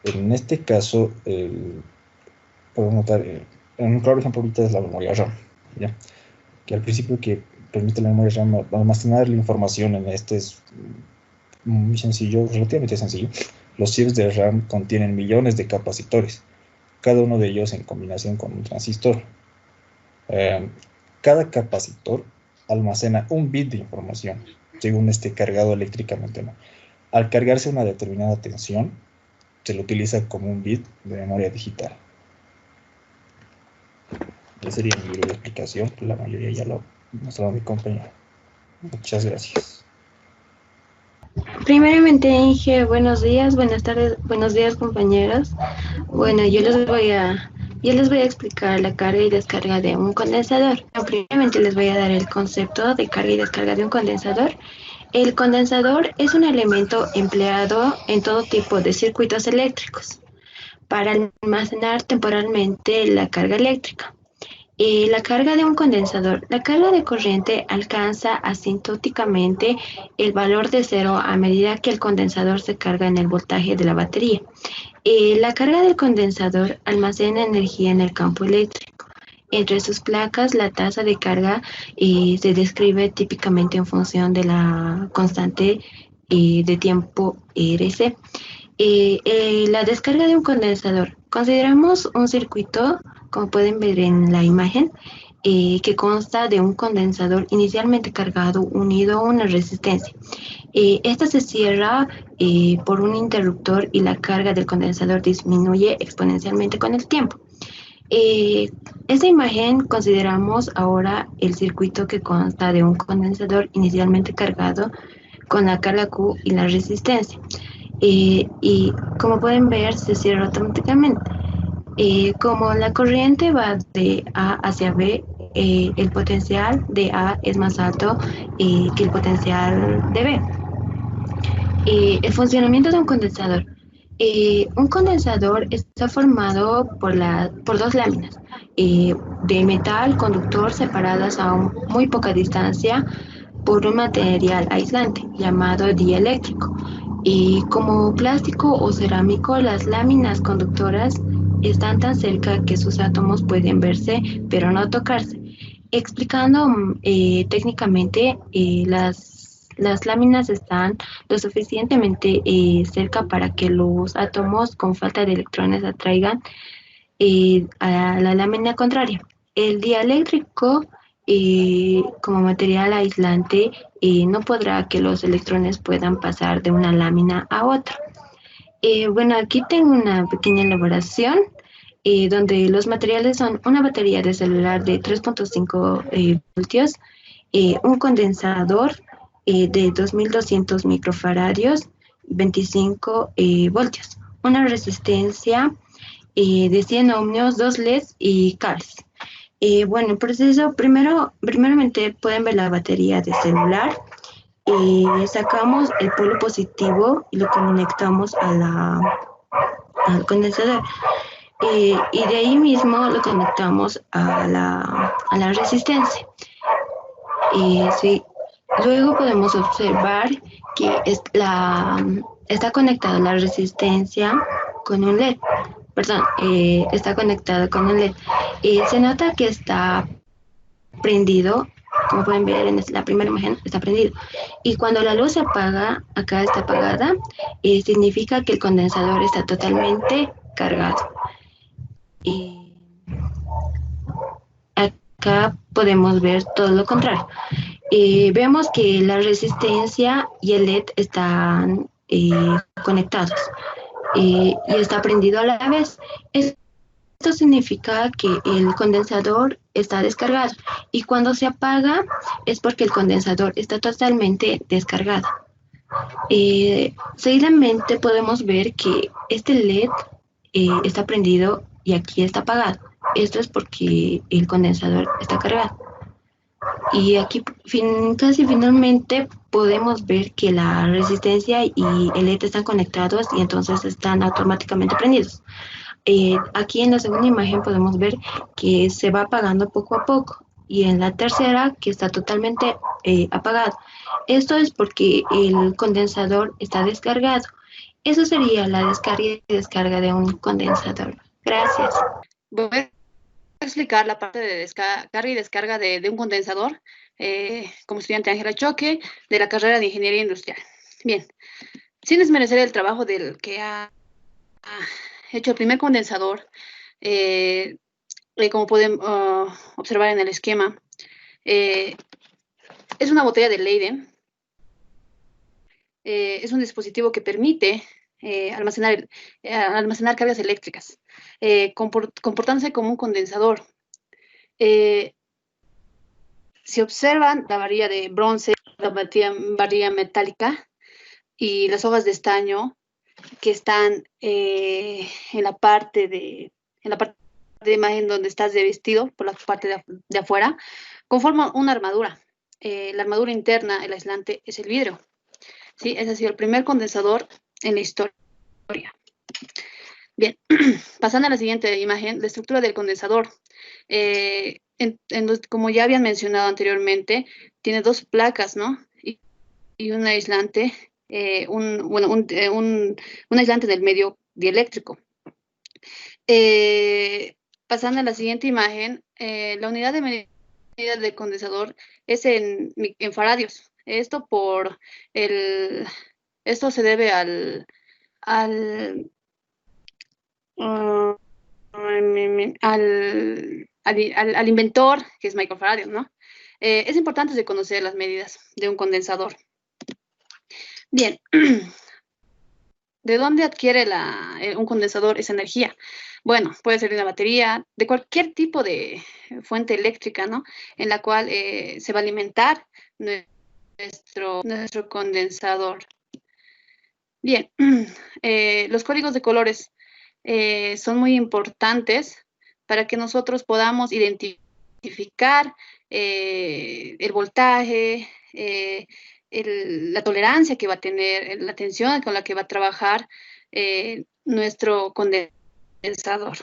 En este caso podemos notar, un claro ejemplo ahorita es la memoria RAM, ¿ya? Que al principio que permite la memoria RAM almacenar la información en este es muy sencillo, relativamente sencillo. Los chips de RAM contienen millones de capacitores, cada uno de ellos en combinación con un transistor. Cada capacitor almacena un bit de información, según esté cargado eléctricamente, ¿no? Al cargarse una determinada tensión, se lo utiliza como un bit de memoria digital. Esa sería mi breve explicación, la mayoría ya lo mostró mi compañero. Muchas gracias.
Primeramente, Inge, buenos días, buenas tardes, buenos días, compañeros. Bueno, yo les voy a explicar la carga y descarga de un condensador. Primeramente les voy a dar el concepto de carga y descarga de un condensador. El condensador es un elemento empleado en todo tipo de circuitos eléctricos para almacenar temporalmente la carga eléctrica. La carga de un condensador. La carga de corriente alcanza asintóticamente el valor de cero a medida que el condensador se carga en el voltaje de la batería. La carga del condensador almacena energía en el campo eléctrico. Entre sus placas, la tasa de carga se describe típicamente en función de la constante de tiempo RC. La descarga de un condensador. Consideramos un circuito, como pueden ver en la imagen, que consta de un condensador inicialmente cargado unido a una resistencia. Esta se cierra por un interruptor y la carga del condensador disminuye exponencialmente con el tiempo. Esta imagen consideramos ahora el circuito que consta de un condensador inicialmente cargado con la carga Q y la resistencia. Y como pueden ver, se cierra automáticamente. Como la corriente va de A hacia B, el potencial de A es más alto que el potencial de B. El funcionamiento de un condensador. Un condensador está formado por dos láminas de metal conductor separadas a muy poca distancia por un material aislante llamado dieléctrico. Y como plástico o cerámico, las láminas conductoras están tan cerca que sus átomos pueden verse pero no tocarse. Explicando técnicamente, las láminas están lo suficientemente cerca para que los átomos con falta de electrones atraigan a la lámina contraria. El dieléctrico, como material aislante, no podrá que los electrones puedan pasar de una lámina a otra. Bueno, aquí tengo una pequeña elaboración donde los materiales son una batería de celular de 3.5 voltios, un condensador de 2200 microfaradios, 25 voltios, una resistencia de 100 ohmios, 2 LEDs y cables. Bueno, el proceso, primeramente pueden ver la batería de celular. Sacamos el polo positivo y lo conectamos al condensador. Y de ahí mismo lo conectamos a la resistencia. Sí. Luego podemos observar que está conectada la resistencia con un LED. Perdón, está conectada con un LED. Se nota que está prendido, como pueden ver en la primera imagen, está prendido. Y cuando la luz se apaga, acá está apagada, significa que el condensador está totalmente cargado. Y acá podemos ver todo lo contrario. Vemos que la resistencia y el LED están conectados y está prendido a la vez. Esto significa que el condensador está descargado y cuando se apaga es porque el condensador está totalmente descargado. Seguidamente podemos ver que este LED está prendido y aquí está apagado. Esto es porque el condensador está cargado. Y aquí casi finalmente podemos ver que la resistencia y el LED están conectados y entonces están automáticamente prendidos. Aquí en la segunda imagen podemos ver que se va apagando poco a poco y en la tercera que está totalmente apagado. Esto es porque el condensador está descargado. Eso sería la descarga y descarga de un condensador. Gracias.
Voy a explicar la parte de descarga y descarga de un condensador como estudiante Ángela Choque de la carrera de Ingeniería Industrial. Bien, sin desmerecer el trabajo del que ha hecho el primer condensador, como pueden observar en el esquema, es una botella de Leyden. Es un dispositivo que permite almacenar cargas eléctricas, comportándose como un condensador. Si observan la varilla de bronce, la varilla metálica y las hojas de estaño que están en la parte de imagen donde estás de vestido, por la parte de afuera, conforman una armadura. La armadura interna, el aislante, es el vidrio. ¿Sí? Ese ha sido el primer condensador en la historia. Bien, pasando a la siguiente imagen, la estructura del condensador. Como ya habían mencionado anteriormente, tiene dos placas, ¿no? Y un aislante, un aislante del medio dieléctrico. Pasando a la siguiente imagen, la unidad de medida del condensador es en faradios. Esto se debe al inventor, que es Michael Faraday, ¿no? Es importante de conocer las medidas de un condensador. Bien, ¿de dónde adquiere un condensador esa energía? Bueno, puede ser de una batería, de cualquier tipo de fuente eléctrica, ¿no? En la cual se va a alimentar nuestro condensador. Bien, los códigos de colores son muy importantes para que nosotros podamos identificar el voltaje, la tolerancia que va a tener, la tensión con la que va a trabajar nuestro condensador.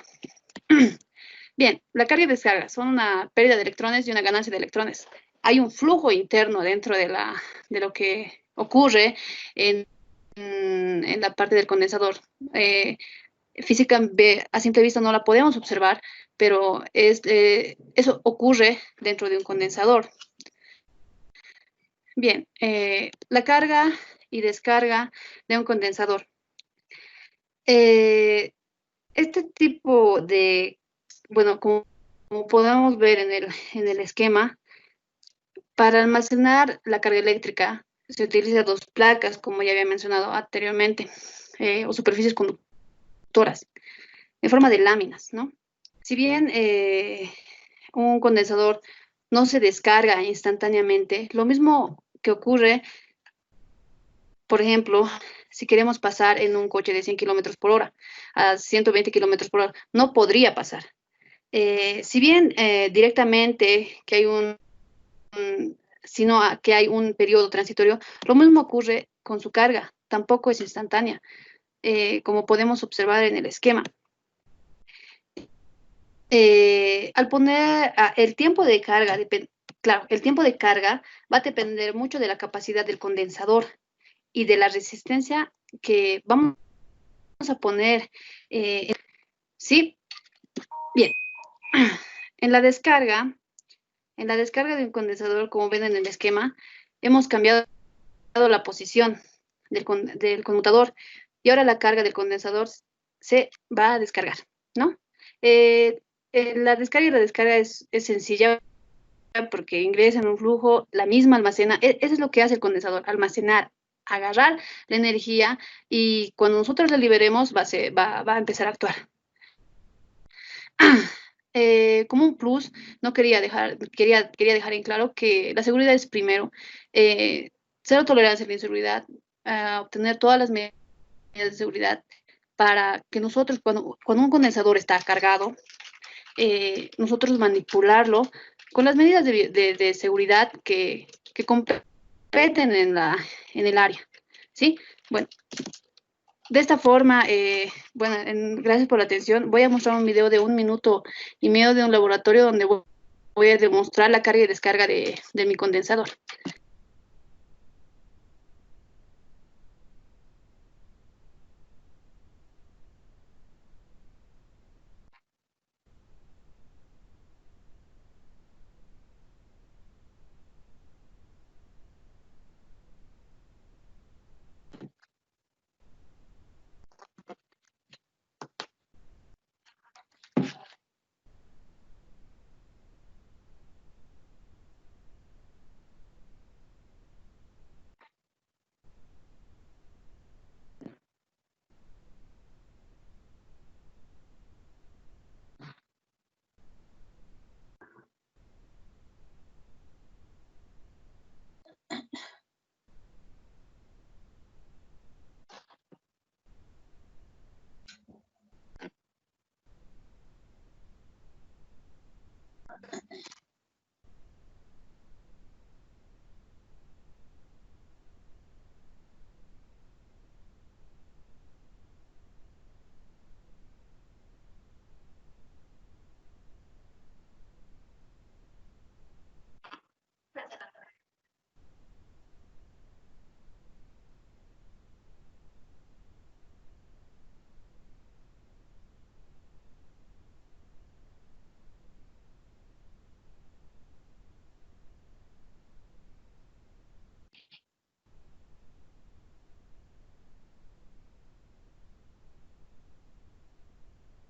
Bien, la carga y descarga son una pérdida de electrones y una ganancia de electrones. Hay un flujo interno dentro de lo que ocurre en la parte del condensador. Física a simple vista no la podemos observar, pero eso ocurre dentro de un condensador. Bien, la carga y descarga de un condensador. Este tipo de, bueno, como podemos ver en el esquema, para almacenar la carga eléctrica se utilizan dos placas, como ya había mencionado anteriormente, o superficies conductoras, en forma de láminas, ¿no? Si bien un condensador no se descarga instantáneamente, lo mismo que ocurre, por ejemplo, si queremos pasar en un coche de 100 kilómetros por hora a 120 kilómetros por hora, no podría pasar. Si bien directamente que hay sino que hay un periodo transitorio, lo mismo ocurre con su carga, tampoco es instantánea, como podemos observar en el esquema. Al poner el tiempo de carga, claro, el tiempo de carga va a depender mucho de la capacidad del condensador y de la resistencia que vamos a poner. Sí, bien. En la descarga de un condensador, como ven en el esquema, hemos cambiado la posición del conmutador y ahora la carga del condensador se va a descargar, ¿no? La descarga y la descarga es sencilla porque ingresa en un flujo, la misma almacena, eso es lo que hace el condensador, almacenar, agarrar la energía y cuando nosotros la liberemos va a empezar a actuar. Como un plus, quería dejar en claro que la seguridad es primero, cero tolerancia a la inseguridad, obtener todas las medidas de seguridad para que nosotros, cuando un condensador está cargado, nosotros manipularlo con las medidas de seguridad que competen en el área, ¿sí? Bueno, de esta forma, gracias por la atención. Voy a mostrar un video de 1 minuto y medio de un laboratorio donde voy a demostrar la carga y descarga de mi condensador.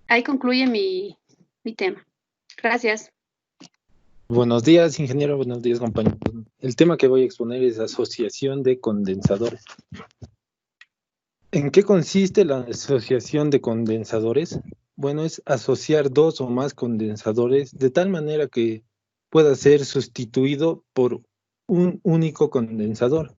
Ahí concluye mi tema. Gracias.
Buenos días, ingeniero. Buenos días, compañeros. El tema que voy a exponer es asociación de condensadores. ¿En qué consiste la asociación de condensadores? Bueno, es asociar dos o más condensadores de tal manera que pueda ser sustituido por un único condensador,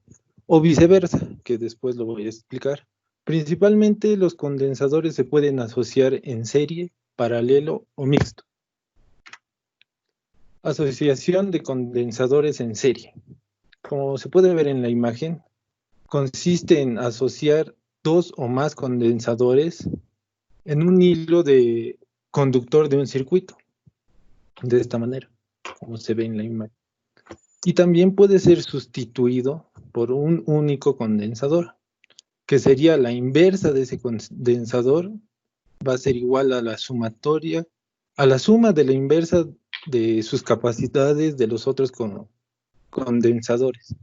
o viceversa, que después lo voy a explicar. Principalmente los condensadores se pueden asociar en serie, paralelo o mixto. Asociación de condensadores en serie. Como se puede ver en la imagen, consiste en asociar dos o más condensadores en un hilo de conductor de un circuito, de esta manera, como se ve en la imagen. Y también puede ser sustituido por un único condensador, que sería la inversa de ese condensador, va a ser igual a la sumatoria, a la suma de la inversa de sus capacidades de los otros condensadores,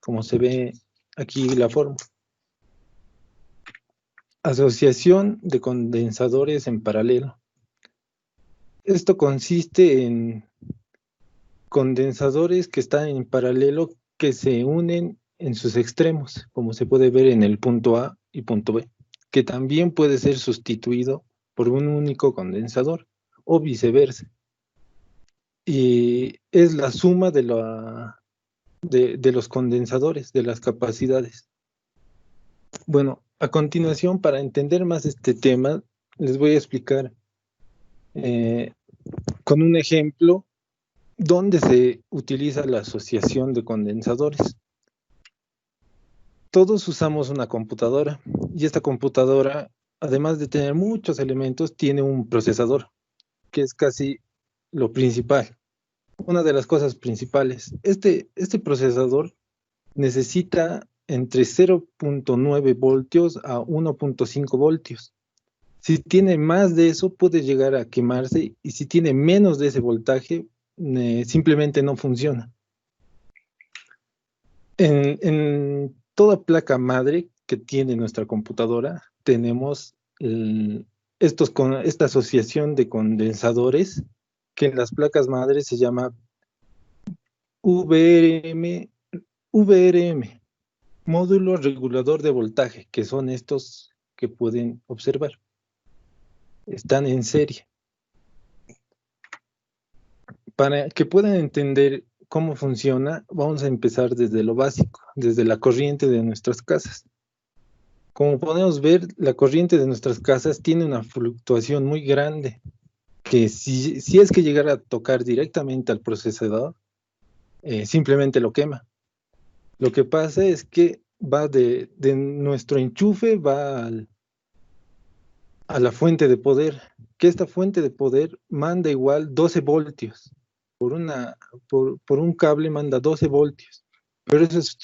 como se ve aquí la forma. Asociación de condensadores en paralelo. Esto consiste en condensadores que están en paralelo que se unen en sus extremos, como se puede ver en el punto A y punto B, que también puede ser sustituido por un único condensador o viceversa. Y es la suma de los condensadores, de las capacidades. Bueno, a continuación, para entender más este tema, les voy a explicar con un ejemplo dónde se utiliza la asociación de condensadores. Todos usamos una computadora y esta computadora, además de tener muchos elementos, tiene un procesador, que es casi lo principal, una de las cosas principales. Este procesador necesita entre 0.9 voltios a 1.5 voltios. Si tiene más de eso, puede llegar a quemarse, y si tiene menos de ese voltaje, simplemente no funciona. En toda placa madre que tiene nuestra computadora, tenemos esta asociación de condensadores, que en las placas madres se llama VRM, módulo regulador de voltaje, que son estos que pueden observar. Están en serie. Para que puedan entender cómo funciona, vamos a empezar desde lo básico, desde la corriente de nuestras casas. Como podemos ver, la corriente de nuestras casas tiene una fluctuación muy grande, que si es que llegara a tocar directamente al procesador, simplemente lo quema. Lo que pasa es que va de nuestro enchufe, va a la fuente de poder, que esta fuente de poder manda igual 12 voltios. Por un cable manda 12 voltios, pero eso es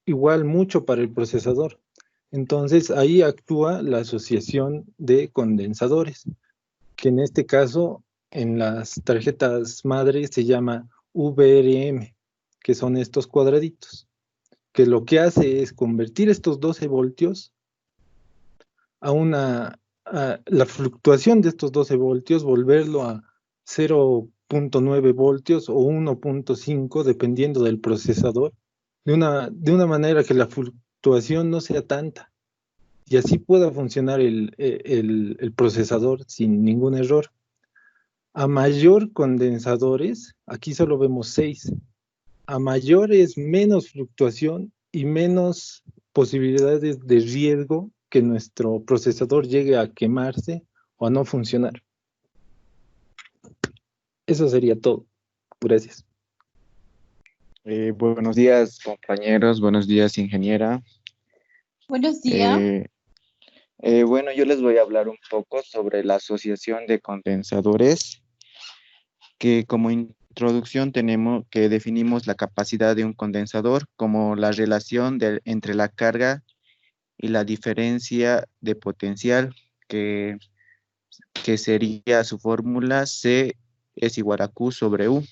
igual mucho para el procesador. Entonces ahí actúa la asociación de condensadores, que en este caso en las tarjetas madres se llama VRM, que son estos cuadraditos, que lo que hace es convertir estos 12 voltios a la fluctuación de estos 12 voltios, volverlo a 0.9 voltios o 1.5, dependiendo del procesador, de una manera que la fluctuación no sea tanta, y así pueda funcionar el procesador sin ningún error. A mayor condensadores, aquí solo vemos 6, a mayor es menos fluctuación y menos posibilidades de riesgo que nuestro procesador llegue a quemarse o a no funcionar. Eso sería todo. Gracias.
Buenos días, compañeros. Buenos días, ingeniera.
Buenos días.
Bueno, yo les voy a hablar un poco sobre la asociación de condensadores, que como introducción tenemos que definimos la capacidad de un condensador como la relación entre la carga y la diferencia de potencial, que sería su fórmula C es igual a Q sobre U.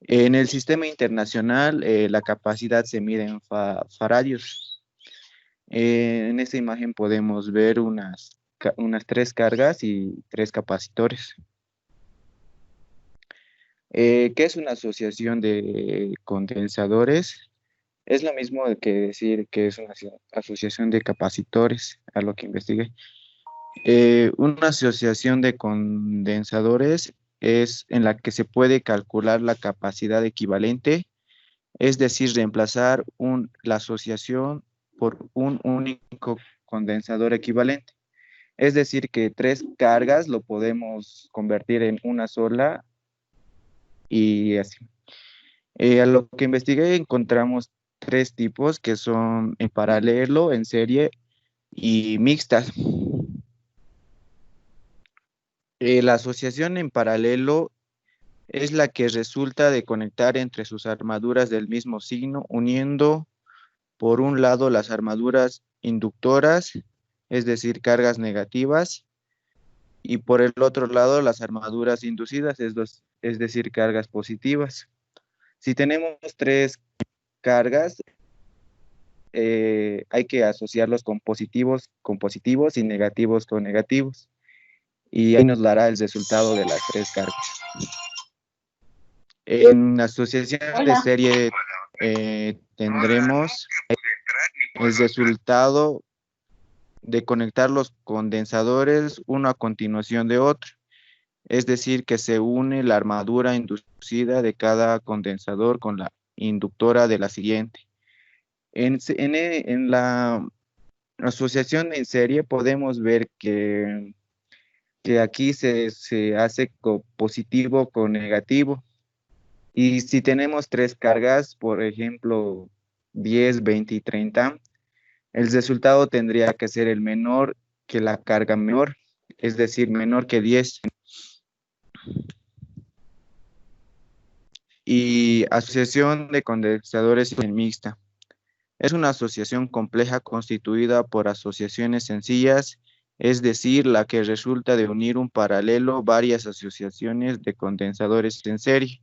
En el sistema internacional, la capacidad se mide en faradios. En esta imagen podemos ver unas 3 cargas y 3 capacitores. ¿Qué es una asociación de condensadores? Es lo mismo que decir que es una asociación de capacitores, a lo que investigué. Una asociación de condensadores es en la que se puede calcular la capacidad equivalente, es decir, reemplazar la asociación por un único condensador equivalente. Es decir, que 3 cargas lo podemos convertir en una sola y así. A lo que investigué encontramos 3 tipos, que son en paralelo, en serie y mixtas. La asociación en paralelo es la que resulta de conectar entre sus armaduras del mismo signo, uniendo por un lado las armaduras inductoras, es decir, cargas negativas, y por el otro lado las armaduras inducidas, es decir, cargas positivas. Si tenemos tres cargas, hay que asociarlos con positivos y negativos con negativos. Y ahí nos dará el resultado de las tres cargas. En asociación de serie tendremos el resultado de conectar los condensadores uno a continuación de otro. Es decir, que se une la armadura inducida de cada condensador con la inductora de la siguiente. En la asociación en serie podemos ver que aquí se hace positivo con negativo. Y si tenemos tres cargas, por ejemplo, 10, 20 y 30, el resultado tendría que ser el menor que la carga menor, es decir, menor que 10. Y asociación de condensadores en mixta. Es una asociación compleja constituida por asociaciones sencillas, es decir, la que resulta de unir un paralelo varias asociaciones de condensadores en serie.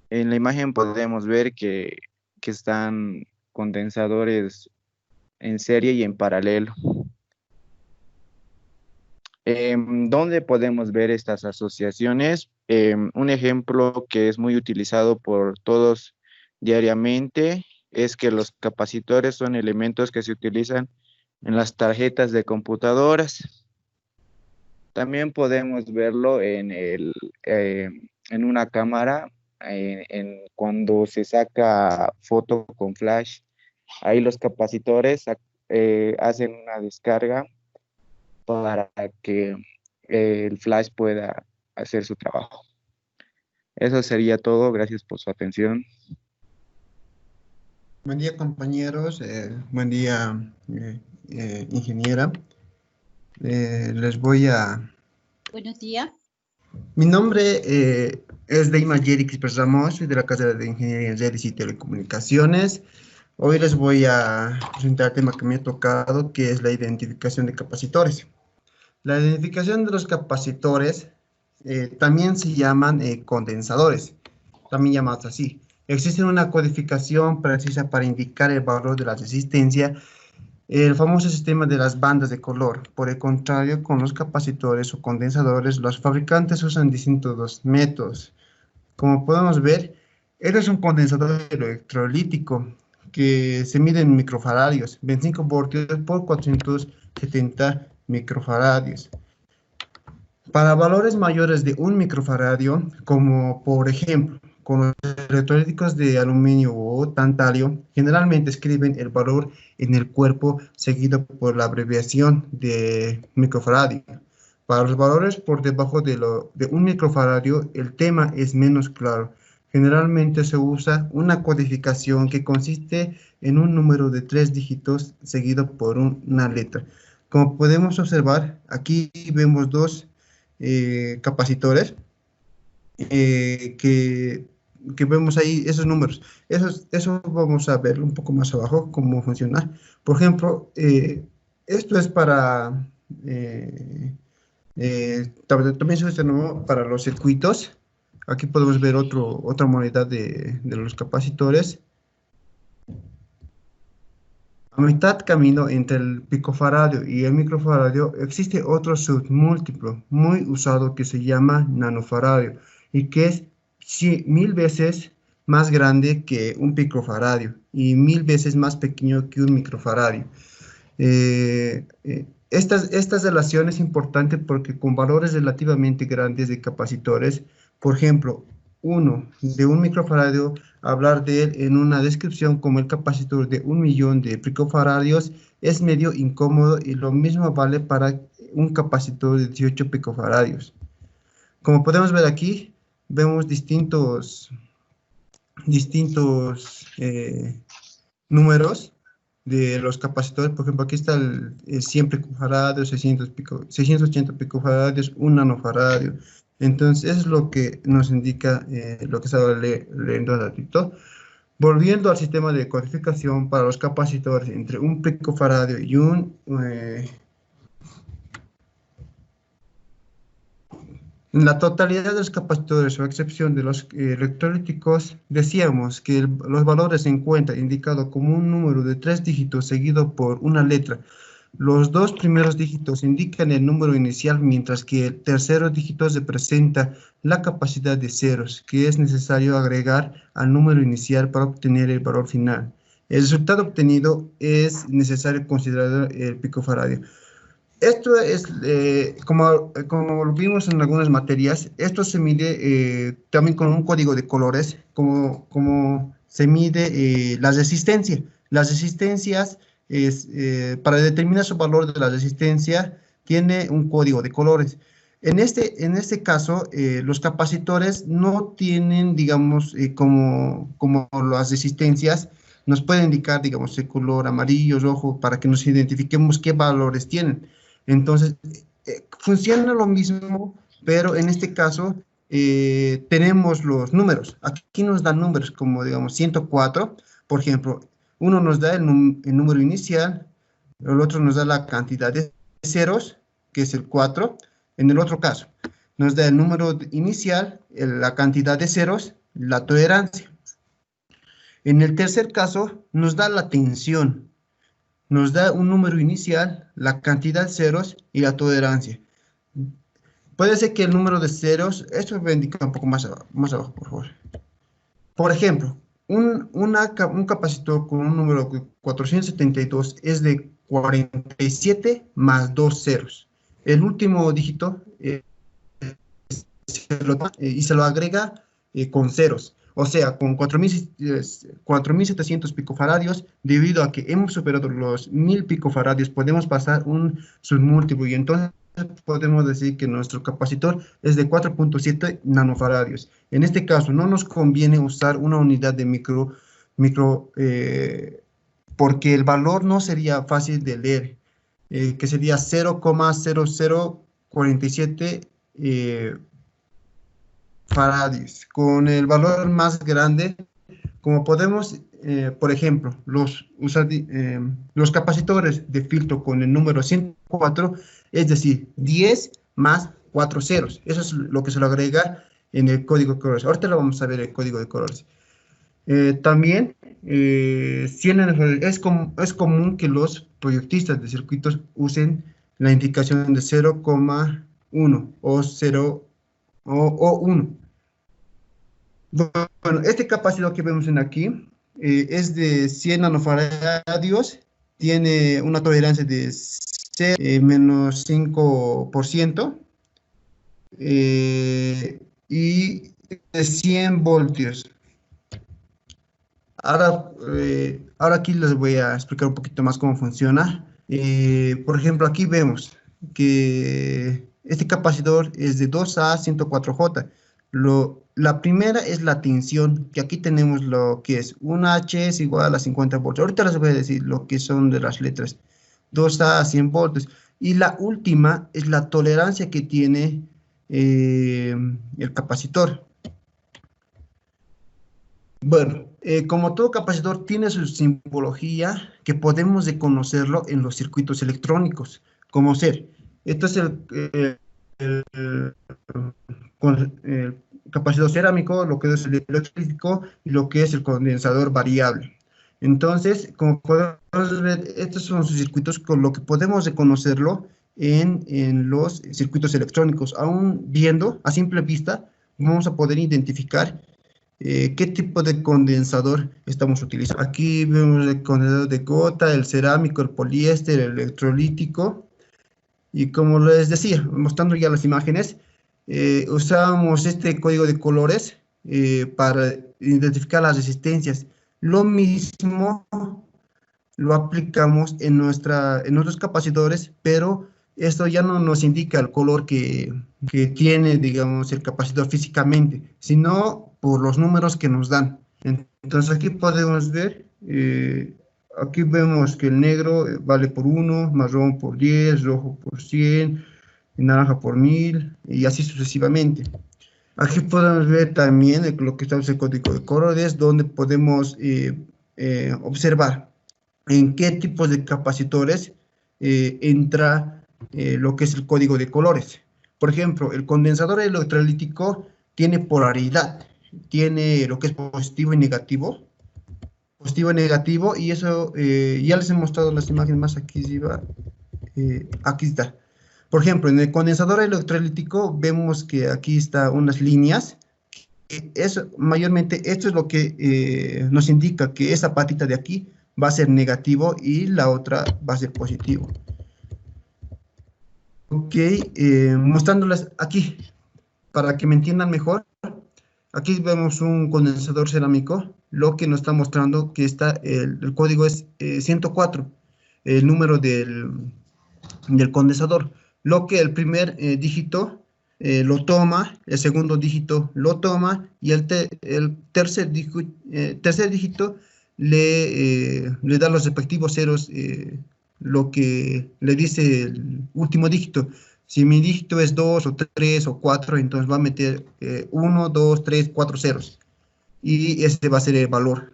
En la imagen podemos ver que están condensadores en serie y en paralelo. ¿Dónde podemos ver estas asociaciones? Un ejemplo que es muy utilizado por todos diariamente es que los capacitores son elementos que se utilizan en las tarjetas de computadoras. También podemos verlo en una cámara, cuando se saca foto con flash. Ahí los capacitores hacen una descarga para que el flash pueda hacer su trabajo. Eso sería todo. Gracias por su atención.
Buen día, compañeros. Buen día, ingeniera. Les voy a...
Buenos días.
Mi nombre es Deima Yerix Ramos, soy de la carrera de Ingeniería en Redes y Telecomunicaciones. Hoy les voy a presentar el tema que me ha tocado, que es la identificación de capacitores. La identificación de los capacitores también se llaman condensadores, también llamados así. Existe una codificación precisa para indicar el valor de la resistencia, el famoso sistema de las bandas de color. Por el contrario, con los capacitores o condensadores, los fabricantes usan distintos métodos. Como podemos ver, este es un condensador electrolítico que se mide en microfaradios, 25 voltios por 470 microfaradios. Para valores mayores de 1 microfaradio, como por ejemplo, con los electrolíticos de aluminio o tantalio, generalmente escriben el valor en el cuerpo seguido por la abreviación de microfaradio. Para los valores por debajo de 1 microfaradio, el tema es menos claro. Generalmente se usa una codificación que consiste en un número de 3 dígitos seguido por una letra. Como podemos observar, aquí vemos dos capacitores que vemos ahí esos números. Eso vamos a ver un poco más abajo, cómo funciona. Por ejemplo, esto es para... también se usa para los circuitos. Aquí podemos ver otra modalidad de los capacitores. A mitad camino entre el picofaradio y el microfaradio existe otro submúltiplo muy usado que se llama nanofaradio y que es 1000 veces más grande que un picofaradio y 1000 veces más pequeño que un microfaradio. Estas relaciones es importante porque con valores relativamente grandes de capacitores, por ejemplo, de un microfaradio, hablar de él en una descripción como el capacitor de 1.000.000 de picofaradios es medio incómodo, y lo mismo vale para un capacitor de 18 picofaradios. Como podemos ver aquí, vemos distintos números de los capacitores. Por ejemplo, aquí está el 100 picofarados, 680 picofarados, 1 nanofaradio. Entonces, eso es lo que nos indica lo que estaba leyendo un ratito. Volviendo al sistema de codificación para los capacitores entre un picofaradio y la totalidad de los capacitores, o a excepción de los electrolíticos, decíamos que los valores se encuentran indicados como un número de 3 dígitos seguido por una letra. Los 2 primeros dígitos indican el número inicial, mientras que el tercer dígito representa la capacidad de ceros, que es necesario agregar al número inicial para obtener el valor final. El resultado obtenido es necesario considerar el picofaradio. Esto es, como lo vimos en algunas materias, esto se mide también con un código de colores, como se mide la resistencia. Las resistencias, para determinar su valor de la resistencia, tiene un código de colores. En este caso, los capacitores no tienen, digamos, como las resistencias, nos puede indicar, digamos, el color amarillo, rojo, para que nos identifiquemos qué valores tienen. Entonces, funciona lo mismo, pero en este caso tenemos los números. Aquí nos dan números como, digamos, 104. Por ejemplo, uno nos da el número inicial, el otro nos da la cantidad de ceros, que es el 4. En el otro caso, nos da el número inicial, la cantidad de ceros, la tolerancia. En el tercer caso, nos da la tensión. Nos da un número inicial, la cantidad de ceros y la tolerancia. Puede ser que el número de ceros, esto me indica un poco más abajo, por favor. Por ejemplo, un capacitor con un número 472 es de 47 más 2 ceros. El último dígito y se lo agrega con ceros. O sea, con 4.700 picofaradios, debido a que hemos superado los 1.000 picofaradios, podemos pasar un submúltiplo y entonces podemos decir que nuestro capacitor es de 4.7 nanofaradios. En este caso, no nos conviene usar una unidad de micro porque el valor no sería fácil de leer, que sería 0,0047 faradios. Con el valor más grande, como podemos, por ejemplo, los capacitores de filtro con el número 104, es decir, 10 más 4 ceros. Eso es lo que se lo agrega en el código de colores. Ahorita lo vamos a ver el código de colores. También, es común que los proyectistas de circuitos usen la indicación de 0,1 o 0 o 1. Bueno, este capacitor que vemos aquí es de 100 nanofaradios, tiene una tolerancia de menos 5% y de 100 voltios. Ahora aquí les voy a explicar un poquito más cómo funciona. Por ejemplo, aquí vemos que este capacitor es de 2A104J. La primera es la tensión, que aquí tenemos lo que es 1H es igual a 50 voltios. Ahorita les voy a decir lo que son de las letras. 2A a 100 voltios. Y la última es la tolerancia que tiene el capacitor. Bueno, como todo capacitor tiene su simbología que podemos reconocerlo en los circuitos electrónicos, como ser, esto es el capacitor cerámico, lo que es el electrónico y lo que es el condensador variable. Entonces, como podemos ver, estos son sus circuitos con lo que podemos reconocerlo en los circuitos electrónicos. Aún viendo a simple vista, vamos a poder identificar qué tipo de condensador estamos utilizando. Aquí vemos el condensador de gota, el cerámico, el poliéster, el electrolítico. Y como les decía, mostrando ya las imágenes, usamos este código de colores para identificar las resistencias. Lo mismo lo aplicamos en nuestros capacitores, pero esto ya no nos indica el color que tiene, digamos, el capacitor físicamente, sino por los números que nos dan. Entonces aquí podemos ver aquí vemos que el negro vale por 1, marrón por 10, rojo por 100, y naranja por 1000, y así sucesivamente. Aquí podemos ver también lo que estamos en el código de colores, donde podemos observar en qué tipos de capacitores entra lo que es el código de colores. Por ejemplo, el condensador electrolítico tiene polaridad, tiene lo que es positivo y negativo, y eso ya les he mostrado las imágenes más aquí arriba, aquí está. Por ejemplo, en el condensador electrolítico vemos que aquí están unas líneas. Eso, mayormente, esto es lo que nos indica que esa patita de aquí va a ser negativo y la otra va a ser positivo. Ok, mostrándoles aquí, para que me entiendan mejor. Aquí vemos un condensador cerámico, lo que nos está mostrando que está, el código es 104, el número del condensador. Lo que el primer dígito lo toma, el segundo dígito lo toma, y el tercer dígito le da los respectivos ceros, lo que le dice el último dígito. Si mi dígito es 2 o 3 o 4, entonces va a meter 1, 2, 3, 4 ceros. Y ese va a ser el valor.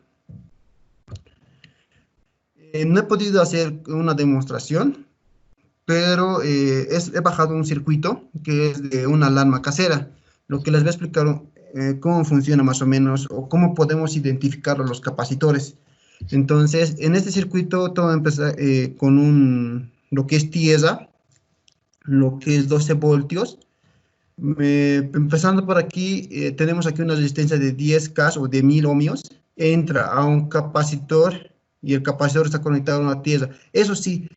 No he podido hacer una demostración, pero he bajado un circuito que es de una alarma casera, lo que les voy a explicar cómo funciona más o menos, o cómo podemos identificar los capacitores. Entonces, en este circuito todo empieza con lo que es tierra, lo que es 12 voltios. Empezando por aquí, tenemos aquí una resistencia de 10K o de 1000 ohmios, entra a un capacitor y el capacitor está conectado a una tierra. Eso sí,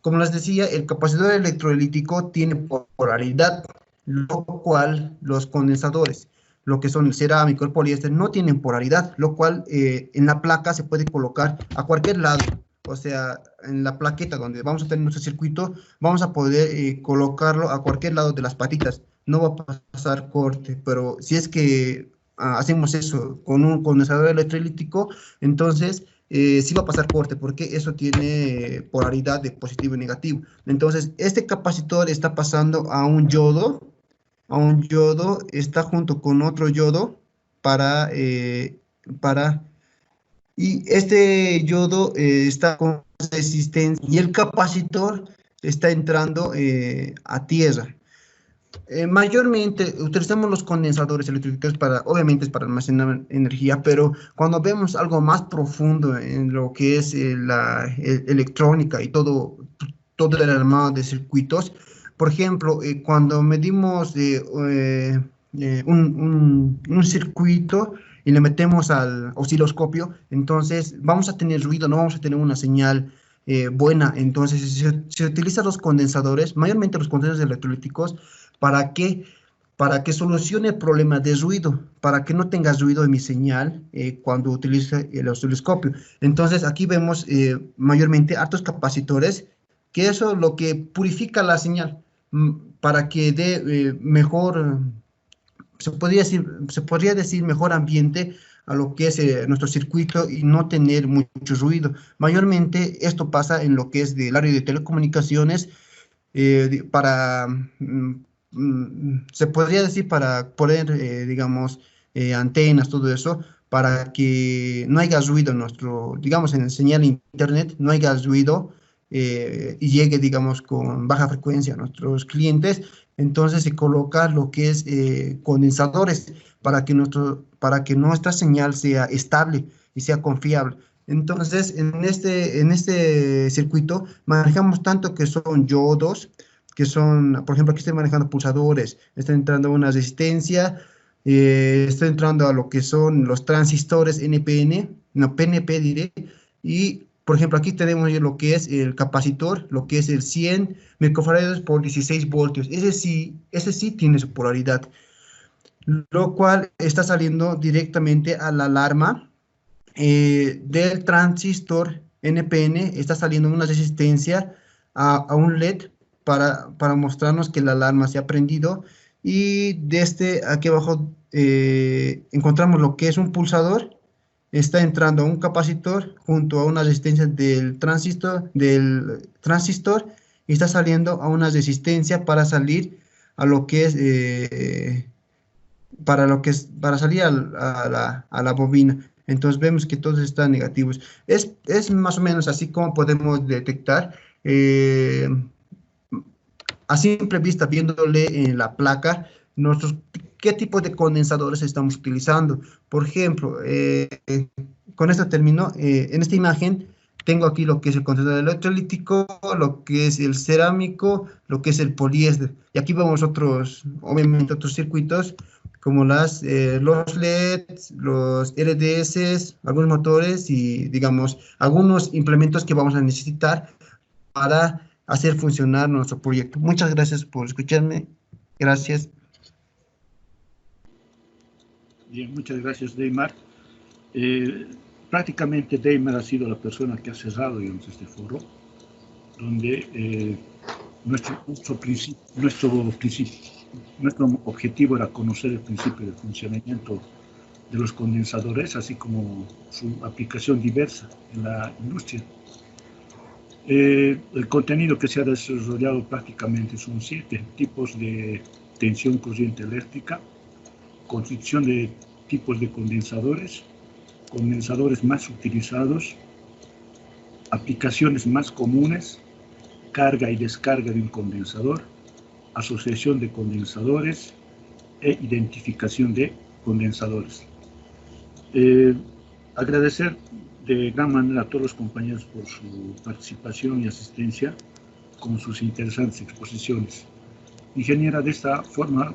como les decía, el capacitor electrolítico tiene polaridad, lo cual los condensadores, lo que son el cerámico, el poliéster, no tienen polaridad, lo cual en la placa se puede colocar a cualquier lado. O sea, en la plaqueta donde vamos a tener nuestro circuito, vamos a poder colocarlo a cualquier lado de las patitas. No va a pasar corte, pero si es que hacemos eso con un condensador electrolítico, entonces sí va a pasar corte, porque eso tiene polaridad de positivo y negativo. Entonces, este capacitor está pasando a un yodo, está junto con otro yodo y este yodo está con resistencia, y el capacitor está entrando a tierra. Mayormente utilizamos los condensadores electrólicos obviamente es para almacenar energía, pero cuando vemos algo más profundo en lo que es la electrónica y todo el armado de circuitos, por ejemplo, cuando medimos un circuito y le metemos al osciloscopio, entonces vamos a tener ruido, no vamos a tener una señal buena. Entonces se utilizan los condensadores, mayormente los condensadores electrolíticos, ¿para qué? Para que solucione el problema de ruido, para que no tengas ruido en mi señal cuando utilice el osciloscopio. Entonces aquí vemos mayormente altos capacitores, que eso es lo que purifica la señal, para que dé mejor, se podría decir mejor ambiente a lo que es nuestro circuito y no tener mucho ruido. Mayormente esto pasa en lo que es del área de telecomunicaciones, se podría decir para poner, digamos, antenas, todo eso, para que no haya ruido digamos, en el señal internet, no haya ruido y llegue, digamos, con baja frecuencia a nuestros clientes. Entonces se coloca lo que es condensadores para que nuestra señal sea estable y sea confiable. Entonces, en este circuito manejamos tanto que son yodos, que son, por ejemplo, aquí estoy manejando pulsadores, está entrando a una resistencia, estoy entrando a lo que son los transistores PNP diré, y por ejemplo aquí tenemos lo que es el capacitor, lo que es el 100 microfarados por 16 voltios, ese sí tiene su polaridad, lo cual está saliendo directamente a la alarma del transistor NPN, está saliendo una resistencia a un LED, para mostrarnos que la alarma se ha prendido. Y desde aquí abajo encontramos lo que es un pulsador está entrando a un capacitor junto a una resistencia del transistor, y está saliendo a una resistencia para salir a lo que es, para salir a la bobina. Entonces vemos que todos están negativos. Es más o menos así como podemos detectar, a simple vista, viéndole en la placa, qué tipo de condensadores estamos utilizando. Por ejemplo, con esto termino. En esta imagen tengo aquí lo que es el condensador electrolítico, lo que es el cerámico, lo que es el poliéster. Y aquí vemos obviamente otros circuitos, como los LEDs, los RDS, algunos motores y, digamos, algunos implementos que vamos a necesitar para hacer funcionar nuestro proyecto. Muchas gracias por escucharme. Gracias.
Bien, muchas gracias, Deimar. Prácticamente Deimar ha sido la persona que ha cerrado, digamos, este foro, donde nuestro objetivo era conocer el principio de funcionamiento de los condensadores, así como su aplicación diversa en la industria. El contenido que se ha desarrollado prácticamente son 7 tipos de tensión corriente eléctrica, construcción de tipos de condensadores, condensadores más utilizados, aplicaciones más comunes, carga y descarga de un condensador, asociación de condensadores e identificación de condensadores. Agradecer de gran manera a todos los compañeros por su participación y asistencia con sus interesantes exposiciones. Ingeniera, de esta forma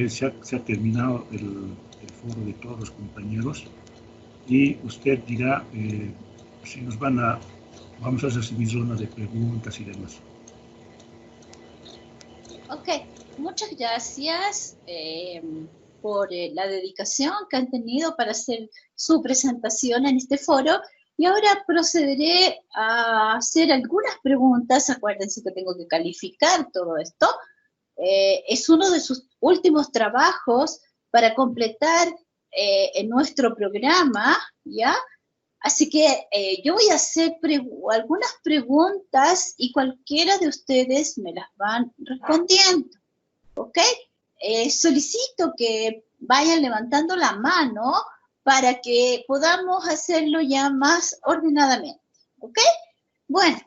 se ha terminado el foro de todos los compañeros y usted dirá si vamos a recibir zonas de preguntas y demás.
Ok, muchas gracias por la dedicación que han tenido para hacer su presentación en este foro. Y ahora procederé a hacer algunas preguntas. Acuérdense que tengo que calificar todo esto. Es uno de sus últimos trabajos para completar en nuestro programa, ¿ya? Así que yo voy a hacer algunas preguntas y cualquiera de ustedes me las van respondiendo, ¿ok? Solicito que vayan levantando la mano para que podamos hacerlo ya más ordenadamente, ¿ok? Bueno,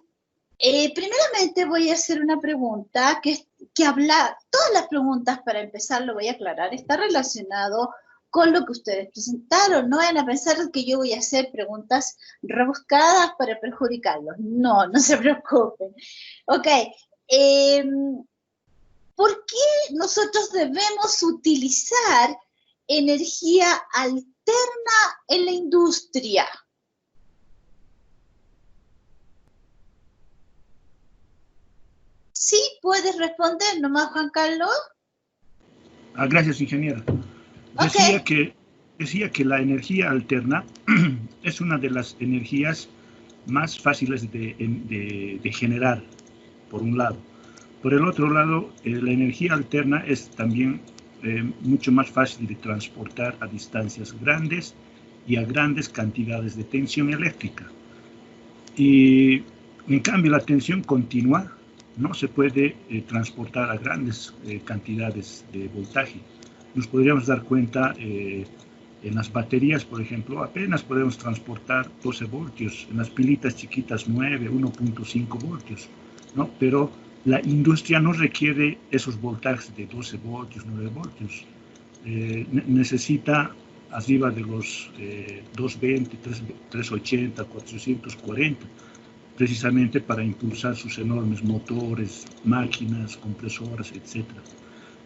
primeramente voy a hacer una pregunta todas las preguntas para empezar, lo voy a aclarar, está relacionado con lo que ustedes presentaron. No vayan a pensar que yo voy a hacer preguntas rebuscadas para perjudicarlos. No, no se preocupen. Ok. ¿Por qué nosotros debemos utilizar energía alterna en la industria? Sí, puedes responder nomás, Juan Carlos.
Gracias, ingeniera. Decía que la energía alterna es una de las energías más fáciles de generar, por un lado. Por el otro lado, la energía alterna es también mucho más fácil de transportar a distancias grandes y a grandes cantidades de tensión eléctrica. Y en cambio, la tensión continua no se puede transportar a grandes cantidades de voltaje. Nos podríamos dar cuenta en las baterías, por ejemplo, apenas podemos transportar 12 voltios, en las pilitas chiquitas 9, 1.5 voltios, ¿no? Pero la industria no requiere esos voltajes de 12 voltios, 9 voltios. Necesita arriba de los 220, 380, 440, precisamente para impulsar sus enormes motores, máquinas, compresoras, etc.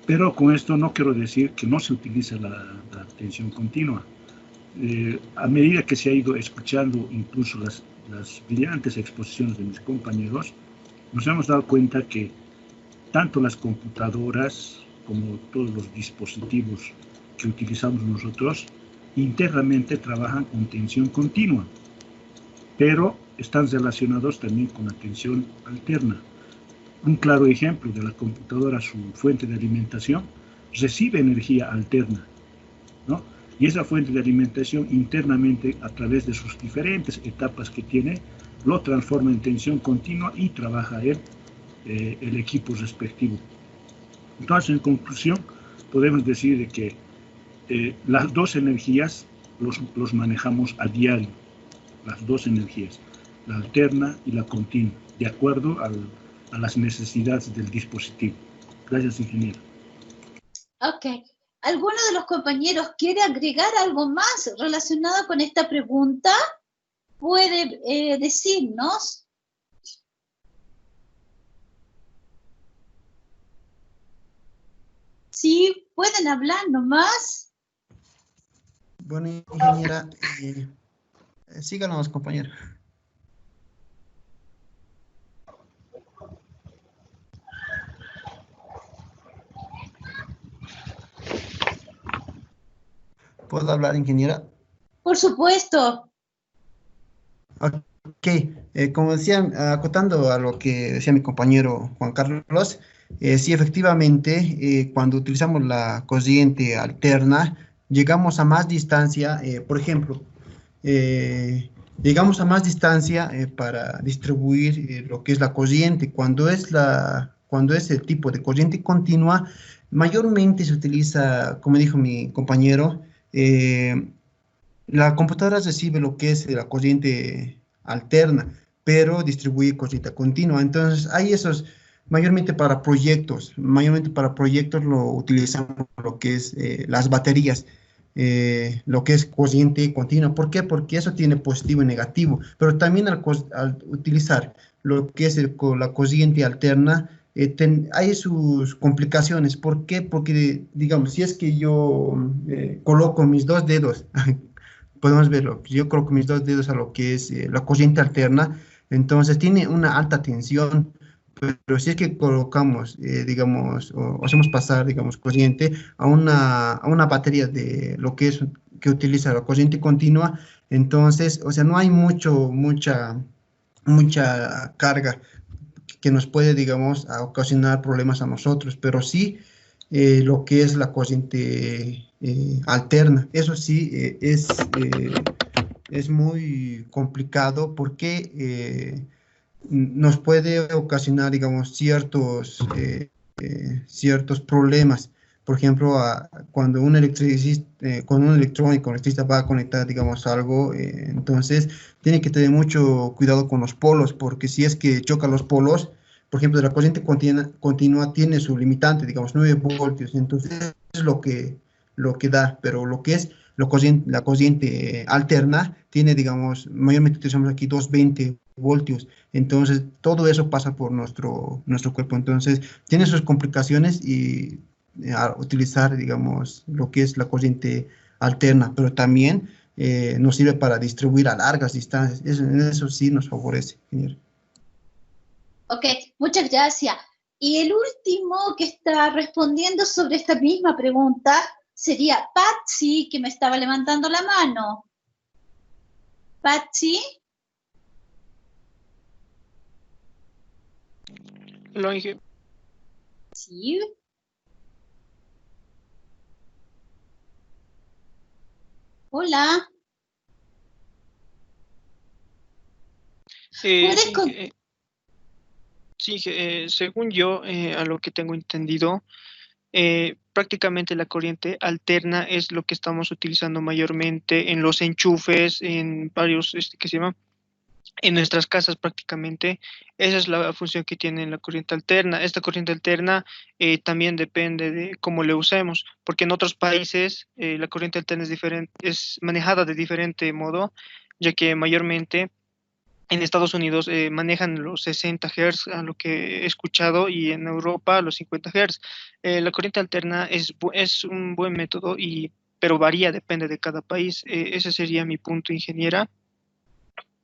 Pero con esto no quiero decir que no se utilice la tensión continua. A medida que se ha ido escuchando incluso las brillantes exposiciones de mis compañeros, nos hemos dado cuenta que tanto las computadoras como todos los dispositivos que utilizamos nosotros internamente trabajan con tensión continua, pero están relacionados también con la tensión alterna. Un claro ejemplo de la computadora, su fuente de alimentación, recibe energía alterna, ¿no? Y esa fuente de alimentación internamente, a través de sus diferentes etapas que tiene, lo transforma en tensión continua y trabaja el equipo respectivo. Entonces, en conclusión, podemos decir de que las dos energías los manejamos a diario, las dos energías, la alterna y la continua, de acuerdo a las necesidades del dispositivo. Gracias, ingeniero.
Ok. ¿Alguno de los compañeros quiere agregar algo más relacionado con esta pregunta? ¿Puede decirnos? Sí, pueden hablar nomás.
Bueno, ingeniera, síganos, compañero. ¿Puedo hablar, ingeniera?
Por supuesto.
Ok, como decía, acotando a lo que decía mi compañero Juan Carlos, sí, efectivamente, cuando utilizamos la corriente alterna, llegamos a más distancia, por ejemplo, llegamos a más distancia para distribuir lo que es la corriente. Cuando es el tipo de corriente continua, mayormente se utiliza, como dijo mi compañero, la computadora recibe lo que es la corriente alterna, pero distribuye corriente continua. Entonces, hay esos, mayormente para proyectos lo utilizamos lo que es las baterías, lo que es corriente continua. ¿Por qué? Porque eso tiene positivo y negativo, pero también al utilizar lo que es la corriente alterna, hay sus complicaciones. ¿Por qué? Porque, digamos, si es que yo coloco mis dos dedos, podemos verlo, yo coloco mis dos dedos a lo que es la corriente alterna, entonces tiene una alta tensión, pero si es que colocamos, digamos, o hacemos pasar, digamos, corriente a una batería de lo que es, que utiliza la corriente continua, entonces, o sea, no hay mucha carga que nos puede, digamos, ocasionar problemas a nosotros, pero sí lo que es la corriente alterna. Eso sí, es muy complicado porque nos puede ocasionar, digamos, ciertos problemas. Por ejemplo, cuando un electrónico va a conectar, digamos, algo, entonces tiene que tener mucho cuidado con los polos, porque si es que choca los polos, por ejemplo, la corriente continua tiene su limitante, digamos, 9 voltios, entonces es lo que da, pero lo que es la corriente alterna tiene, digamos, mayormente utilizamos aquí 220 voltios, entonces todo eso pasa por nuestro cuerpo, entonces tiene sus complicaciones y a utilizar, digamos, lo que es la corriente alterna, pero también nos sirve para distribuir a largas distancias, eso sí nos favorece, ingeniero.
Ok, muchas gracias. Y el último que está respondiendo sobre esta misma pregunta sería Patsy, que me estaba levantando la mano. Patsy.
Lo dije.
Sí. Hola.
Según yo, a lo que tengo entendido, prácticamente la corriente alterna es lo que estamos utilizando mayormente en los enchufes, en varios, ¿qué se llama? En nuestras casas prácticamente. Esa es la función que tiene la corriente alterna. Esta corriente alterna también depende de cómo le usemos, porque en otros países la corriente alterna es diferente, es manejada de diferente modo, ya que mayormente en Estados Unidos manejan los 60 Hz, a lo que he escuchado, y en Europa los 50 Hz. La corriente alterna es un buen método, pero varía, depende de cada país. Ese sería mi punto, ingeniera.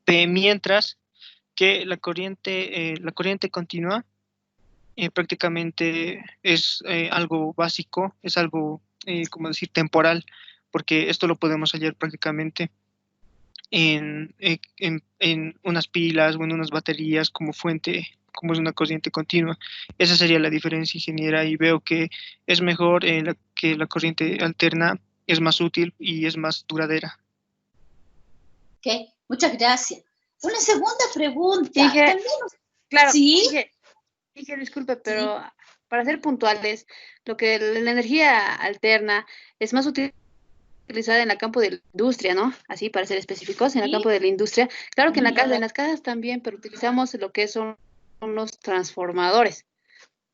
Mientras que la corriente continua prácticamente es algo básico, es algo, como decir, temporal, porque esto lo podemos hallar prácticamente en unas pilas o en unas baterías como fuente, como es una corriente continua. Esa sería la diferencia, ingeniera, y veo que es mejor que la corriente alterna es más útil y es más duradera.
Ok, muchas gracias. Una segunda pregunta.
Dije,
También,
claro,
¿sí?
dije, disculpe, pero para ser puntuales, lo que la energía alterna es más utilizada en el campo de la industria, ¿no? Así, para ser específicos, en el campo de la industria. Claro que en en las casas también, pero utilizamos lo que son los transformadores.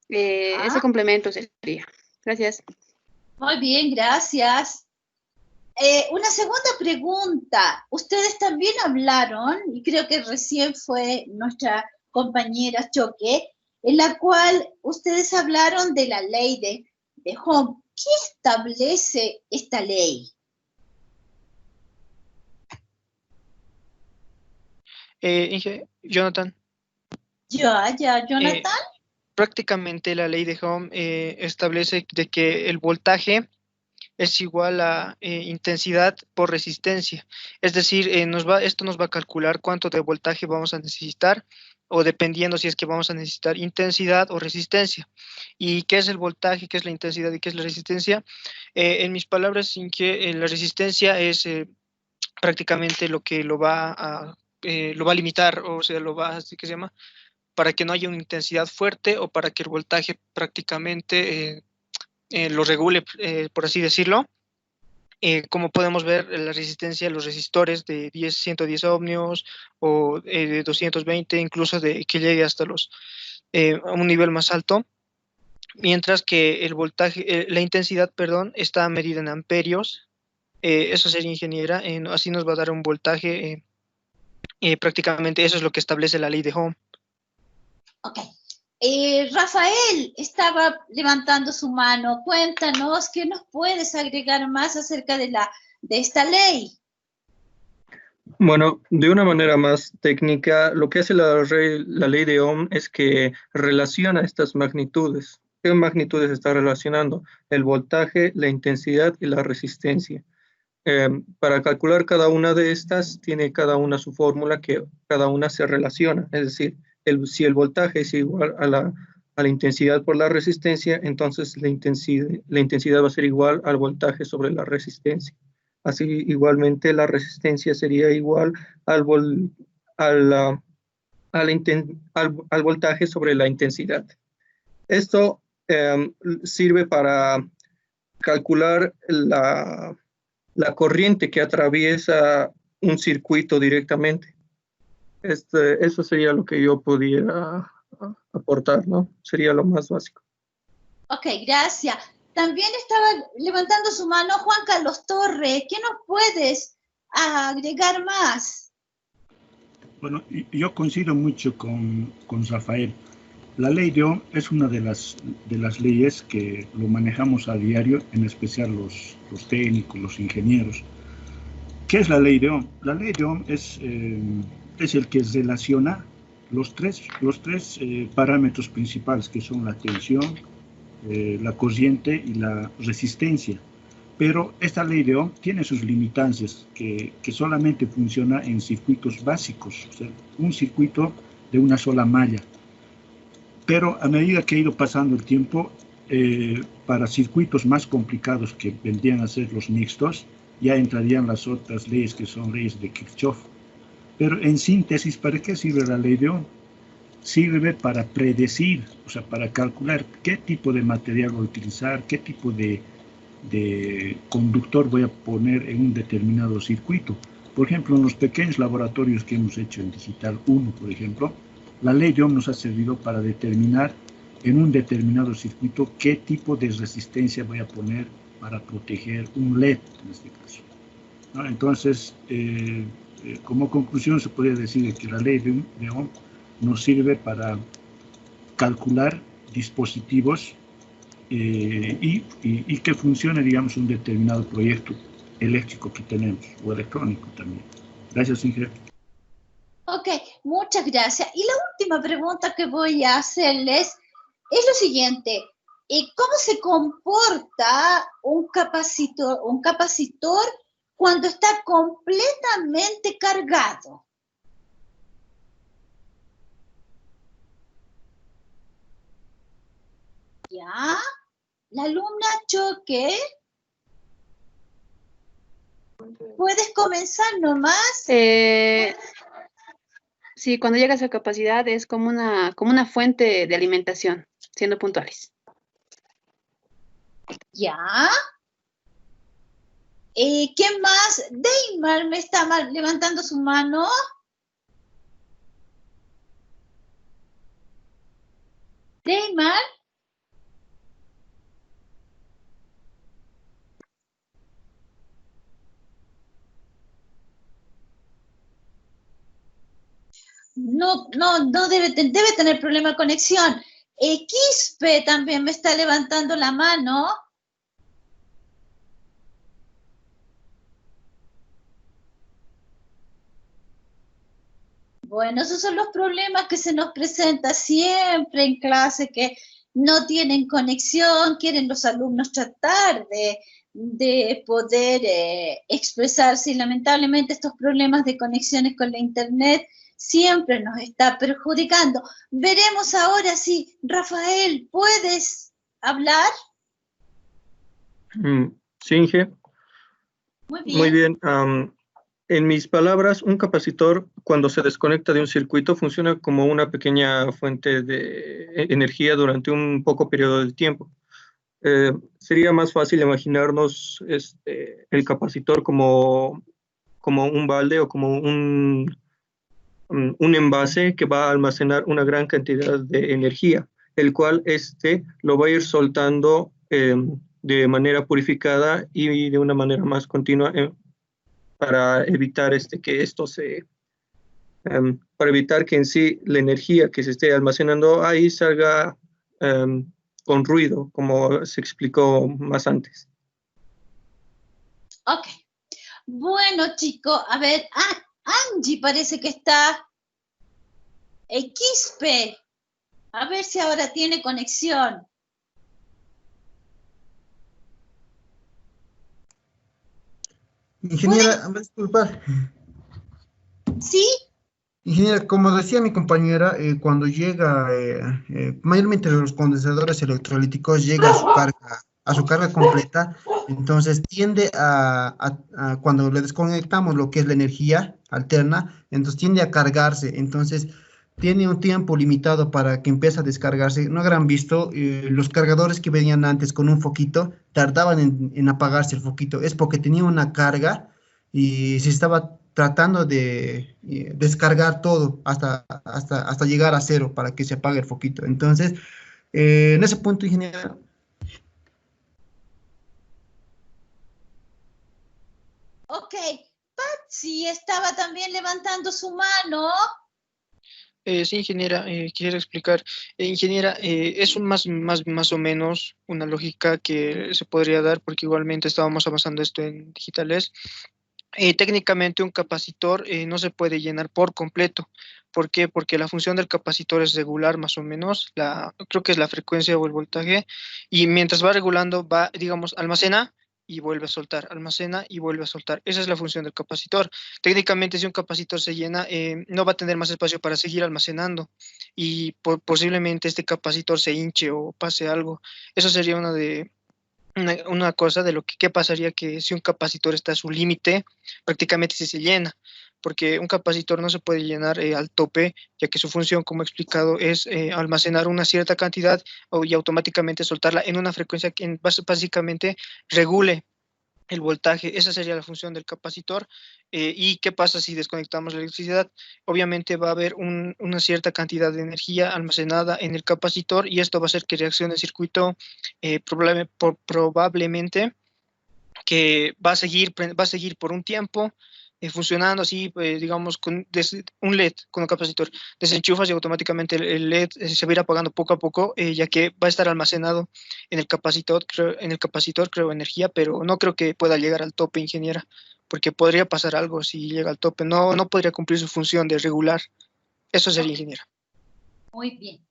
Ese complemento sería. Gracias.
Muy bien, gracias. Una segunda pregunta. Ustedes también hablaron, y creo que recién fue nuestra compañera Choque, en la cual ustedes hablaron de la ley de Ohm. ¿Qué establece esta ley?
Jonathan.
Jonathan.
Prácticamente la ley de Ohm establece de que el voltaje es igual a intensidad por resistencia. Es decir, esto nos va a calcular cuánto de voltaje vamos a necesitar, o dependiendo si es que vamos a necesitar intensidad o resistencia. ¿Y qué es el voltaje, qué es la intensidad y qué es la resistencia? En mis palabras, sin que la resistencia es prácticamente lo que lo va a limitar, o sea, lo va, ¿así que se llama? Para que no haya una intensidad fuerte o para que el voltaje prácticamente lo regule, por así decirlo. Como podemos ver, la resistencia de los resistores de 110 ohmios o de 220, incluso de que llegue hasta a un nivel más alto, mientras que el voltaje, la intensidad, perdón, está medida en amperios. Eso sería, ingeniera, así nos va a dar un voltaje, prácticamente eso es lo que establece la ley de Ohm.
Ok. Rafael estaba levantando su mano. Cuéntanos, ¿qué nos puedes agregar más acerca de esta ley?
Bueno, de una manera más técnica, lo que hace la ley de Ohm es que relaciona estas magnitudes. ¿Qué magnitudes está relacionando? El voltaje, la intensidad y la resistencia. Para calcular cada una de estas, tiene cada una su fórmula que cada una se relaciona. Es decir, si el voltaje es igual a la intensidad por la resistencia, entonces la intensidad va a ser igual al voltaje sobre la resistencia. Así, igualmente, la resistencia sería igual al voltaje sobre la intensidad. Esto sirve para calcular la corriente que atraviesa un circuito directamente. Eso sería lo que yo pudiera aportar, ¿no? Sería lo más básico.
Ok, gracias. También estaba levantando su mano Juan Carlos Torres. ¿Qué nos puedes agregar más?
Bueno, yo coincido mucho con Rafael. La ley de Ohm es una de las leyes que lo manejamos a diario, en especial los técnicos, los ingenieros. ¿Qué es la ley de Ohm? La ley de Ohm es el que relaciona los tres parámetros principales, que son la tensión, la corriente y la resistencia. Pero esta ley de Ohm tiene sus limitancias, que solamente funciona en circuitos básicos, o sea, un circuito de una sola malla. Pero a medida que ha ido pasando el tiempo, para circuitos más complicados que vendrían a ser los mixtos, ya entrarían las otras leyes que son leyes de Kirchhoff. Pero en síntesis, ¿para qué sirve la ley de Ohm? Sirve para predecir, o sea, para calcular qué tipo de material voy a utilizar, qué tipo de conductor voy a poner en un determinado circuito. Por ejemplo, en los pequeños laboratorios que hemos hecho en Digital 1, por ejemplo, la ley de Ohm nos ha servido para determinar en un determinado circuito qué tipo de resistencia voy a poner para proteger un LED, en este caso, ¿no? Entonces, como conclusión se podría decir que la ley de Ohm nos sirve para calcular dispositivos y que funcione, digamos, un determinado proyecto eléctrico que tenemos, o electrónico también. Gracias, ingeniero.
Ok, muchas gracias. Y la última pregunta que voy a hacerles es lo siguiente. ¿Cómo se comporta un capacitor cuando está completamente cargado? ¿Ya? La alumna Choque. puedes comenzar nomás.
Sí, cuando llega a esa capacidad es como una fuente de alimentación, siendo puntuales.
Ya. ¿Quién más? Deimar me está levantando su mano. Deimar. No debe tener problema de conexión. Quispe también me está levantando la mano. Bueno, esos son los problemas que se nos presentan siempre en clase, que no tienen conexión, quieren los alumnos tratar de poder expresarse, y lamentablemente estos problemas de conexiones con la internet siempre nos está perjudicando. Veremos ahora si, Rafael, ¿puedes hablar?
Sí, Inge.
Muy bien.
Muy bien. En mis palabras, un capacitor, cuando se desconecta de un circuito, funciona como una pequeña fuente de energía durante un poco periodo de tiempo. Sería más fácil imaginarnos el capacitor como un balde o como un envase que va a almacenar una gran cantidad de energía, el cual lo va a ir soltando de manera purificada y de una manera más continua para evitar para evitar que en sí la energía que se esté almacenando ahí salga con ruido, como se explicó más antes.
Ok. Bueno, chicos, a ver, Angie parece que está. Quispe, a ver si ahora tiene conexión.
Ingeniera, me disculpar.
¿Sí?
Ingeniera, como decía mi compañera, cuando llega, mayormente los condensadores electrolíticos llega a su carga completa, entonces tiende cuando le desconectamos lo que es la energía alterna, entonces tiende a cargarse, entonces tiene un tiempo limitado para que empiece a descargarse. ¿No habrán visto los cargadores que venían antes con un foquito? Tardaban en apagarse el foquito, es porque tenía una carga y se estaba tratando de descargar todo hasta llegar a cero para que se apague el foquito. Entonces, en ese punto, ingeniero.
Ok, Patsy estaba también levantando su mano.
Sí, ingeniera, quisiera explicar. Ingeniera, es más o menos una lógica que se podría dar, porque igualmente estábamos avanzando esto en digitales. Técnicamente un capacitor no se puede llenar por completo. ¿Por qué? Porque la función del capacitor es regular más o menos, creo que es la frecuencia o el voltaje, y mientras va regulando, va, digamos, almacena y vuelve a soltar, almacena y vuelve a soltar. Esa es la función del capacitor. Técnicamente, si un capacitor se llena, no va a tener más espacio para seguir almacenando, y posiblemente este capacitor se hinche o pase algo. Eso sería una cosa de lo que qué pasaría que si un capacitor está a su límite, prácticamente si se llena, porque un capacitor no se puede llenar al tope, ya que su función, como he explicado, es almacenar una cierta cantidad y automáticamente soltarla en una frecuencia que básicamente regule el voltaje. Esa sería la función del capacitor. ¿Y qué pasa si desconectamos la electricidad? Obviamente va a haber una cierta cantidad de energía almacenada en el capacitor, y esto va a hacer que reaccione el circuito probablemente, que va a seguir por un tiempo funcionando así, digamos, con un LED con un capacitor. Desenchufas y automáticamente el LED se va a ir apagando poco a poco, ya que va a estar almacenado en el capacitor, creo, energía, pero no creo que pueda llegar al tope, ingeniera, porque podría pasar algo si llega al tope. No podría cumplir su función de regular. Eso sería, ingeniera.
Muy bien.